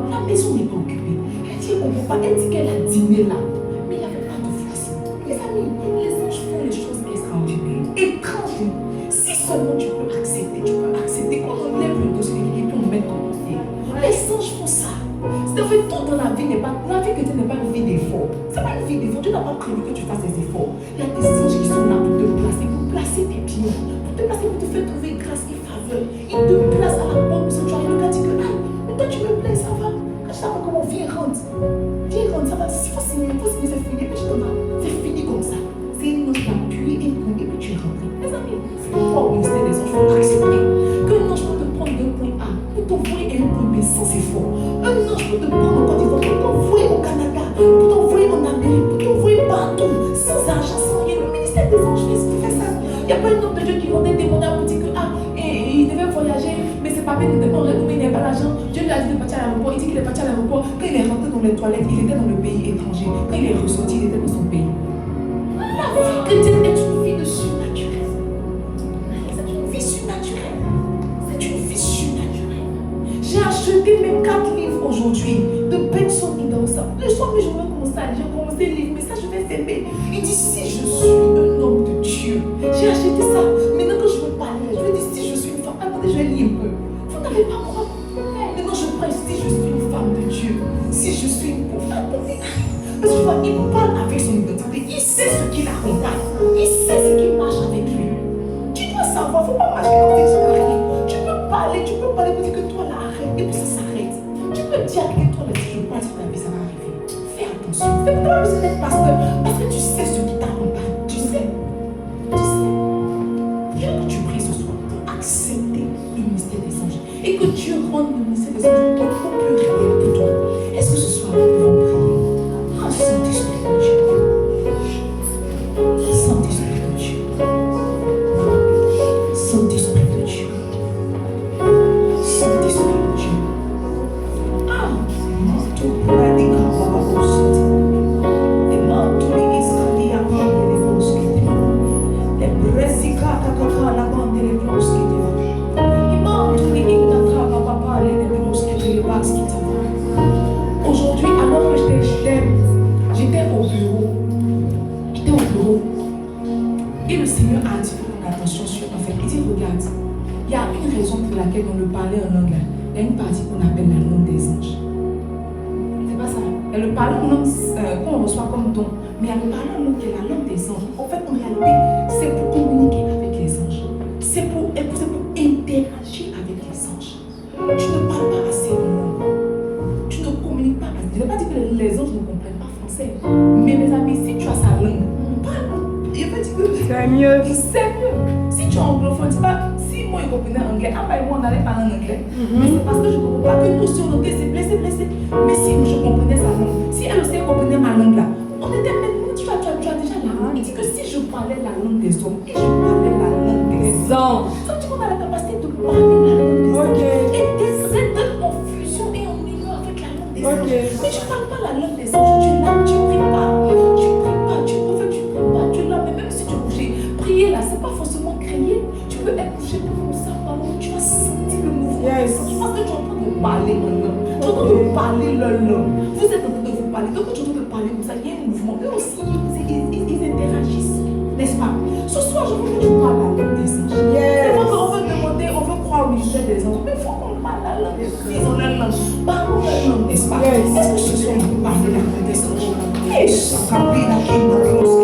La maison n'est pas occupée. Elle dit qu'on ne peut pas. Elle dit qu'elle a dîné là. Mais il n'y avait pas de voisine. Les amis, les anges font les choses extraordinaires. Étranges. Si seulement tu peux accepter qu'on enlève le dossier et qu'on mette ton dossier. Les anges font ça. C'est en fait tout dans la vie n'est pas. La vie chrétienne n'est pas une vie d'effort. C'est pas une vie d'effort. Dieu n'a pas prévu que tu fasses des efforts. Il y a des anges qui sont là pour te placer tes pieds, pour te placer, pour te faire trouver grâce et faveur. Ils te placent à la porte où tu arrives. Le gars dit que mais toi tu me plais, ça va. Quand je sais pas comment, viens rentre, ça va. S'il faut signer, c'est fini. Mais je t'en vais. C'est fini comme ça. C'est une autre appui et puis tu es rentré. Les amis, c'est quoi au ministère des anges? Il faut accepter qu'un ange peut te prendre d'un point A pour t'envoyer à un point B sans effort. Un ange peut te prendre en Côte d'Ivoire, pour t'envoyer au Canada, pour t'envoyer en Amérique, pour t'envoyer partout, sans argent, sans rien. Le ministère des anges fait ça. Il n'y a pas un homme de Dieu qui rendait des mandats pour dire que il devait voyager, mais ses papiers n'étaient pas en règle, mais il n'avait pas l'argent. Dieu lui a dit de partir à l'aéroport. Il dit qu'il est parti à l'aéroport. Quand il est rentré dans les toilettes, il était dans le pays étranger. Quand il est ressorti, il était dans son pays. La vie chrétienne est une vie de surnaturel. C'est une vie surnaturelle. C'est une vie surnaturelle. J'ai acheté mes 4 livres aujourd'hui de Benson Idahosa. Le soir, je vais commencer à lire, commencer à lire, mais ça, je vais s'aimer. Il dit si je suis un homme de Dieu, j'ai acheté ça. Maintenant que je veux parler, je vais dire si je suis une femme. Attendez, je vais lire un peu. Vous n'avez pas moi. Maintenant, je prends si je suis une femme de Dieu, si je suis une pauvre. Attendez. Parce que il parle avec son identité. Il sait ce qui l'accompagne. Il sait ce qui marche avec lui. Tu dois savoir, il ne faut pas marcher avec ce qui arrive. Tu peux parler pour dire que toi là, arrête. Et puis ça s'arrête. Tu peux dire à quelqu'un, toi là, si je parle sur ta vie, ça va arriver. Fais attention. Fais pas besoin d'être pasteur. Parce que tu sais ce qui t'accompagne. Tu sais. Je veux que tu pries ce soir pour accepter le ministère des anges. Et que Dieu rende le ministère des anges beaucoup plus réel pour toi. Est-ce que ce soir, nous pouvons prier? Oh, Saint-Esprit de Dieu. Saint-Esprit de Dieu. Saint-Esprit de Dieu. Saint-Esprit de Dieu. Ah, tout pour la décapacité. Les manteaux, les escaliers, la bande et les bronzes qui étaient. Les brésicas, la bande et les bronzes qui étaient. Les manteaux, les ingaka, papa, les bronzes qui étaient, les bases qui étaient. Aujourd'hui, alors que j'étais au bureau, et le Seigneur a dit mon attention sur en fait. Il dit regarde, il y a une raison pour laquelle on le parlait en langue. Il y a une partie qu'on appelle la langue des anges. C'est pas ça. Il y a le parler en langue qu'on reçoit comme don, mais il y a le parler en langue qui est la langue des anges. En fait, en réalité, c'est pour communiquer avec les anges. C'est pour interagir avec les anges. Tu ne parles pas assez en langue. Tu ne communiques pas assez. Je ne vais pas dire que les anges ne comprennent pas français. Mais mes amis, si tu as sa langue, parle. Il veut dire que c'est mieux. C'est mieux. Si tu es anglophone, c'est pas si moi je comprenais anglais, après moi on allait parler en anglais. Mais c'est parce que je ne comprends pas que nous sur nos têtes c'est blessé. Mais si je comprenais sa langue, si elle aussi comprenait ma langue là, on était même, tu as déjà la langue. Il dit que si je parlais la langue des des hommes et je parlais la langue des anges. Ça veut dire qu'on a la capacité de parler la langue des anges. Et d'être en fusion et en union avec la langue des anges. Mais tu ne parles pas la langue des anges, tu es là, tu ne pries pas. Tu ne pries pas, tu prophètes, tu ne pries pas. Tu es là, mais même si tu es couché, prier là, ce n'est pas forcément crier. Tu peux être couché comme ça, pardon, tu vas sentir le mouvement. Je pense que tu es en train de parler maintenant. Tu es en train de parler leur langue. Vous êtes en train de vous parler. Donc, quand tu es en train de parler comme ça, il y a un mouvement. Eux aussi, ils interagissent. N'est-ce pas? Ce soir, je veux que tu parles la langue des anges. C'est vrai qu'on veut demander, on veut croire au ministère des anges. Mais il faut qu'on parle la langue des anges. Ils ont leur langue. Parlons leur langue, n'est-ce pas? Est-ce que ce soir, on peut parler la langue des anges? Et je rappelle la king of rose.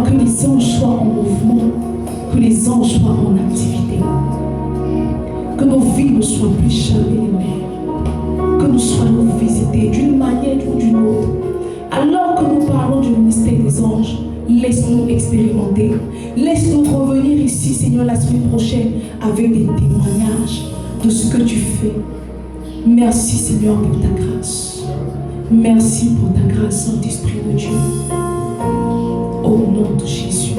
que les anges soient en mouvement, que les anges soient en activité. Que nos vies ne soient plus jamais les mêmes. Que nous soyons visités d'une manière ou d'une autre. Alors que nous parlons du ministère des anges, laisse-nous expérimenter. Laisse-nous revenir ici, Seigneur, la semaine prochaine avec des témoignages de ce que tu fais. Merci, Seigneur, pour ta grâce. Merci pour ta grâce, Saint-Esprit de Dieu. Au nom de Jésus.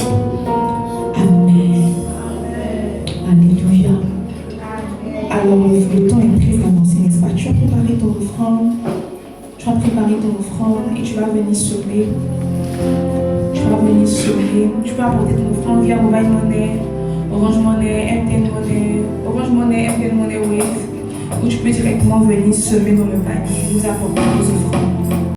Amen. Alléluia. Alors, le temps est très avancé, n'est-ce pas? Tu as préparé ton offrande. Tu as préparé ton offrande et tu vas venir semer. Tu vas venir semer. Tu peux apporter ton offrande via Mobile Money, Orange Money, MTN Money, Orange Money, MTN Money, Wave. Ou tu peux directement venir semer dans le panier. Nous apportons nos offrandes.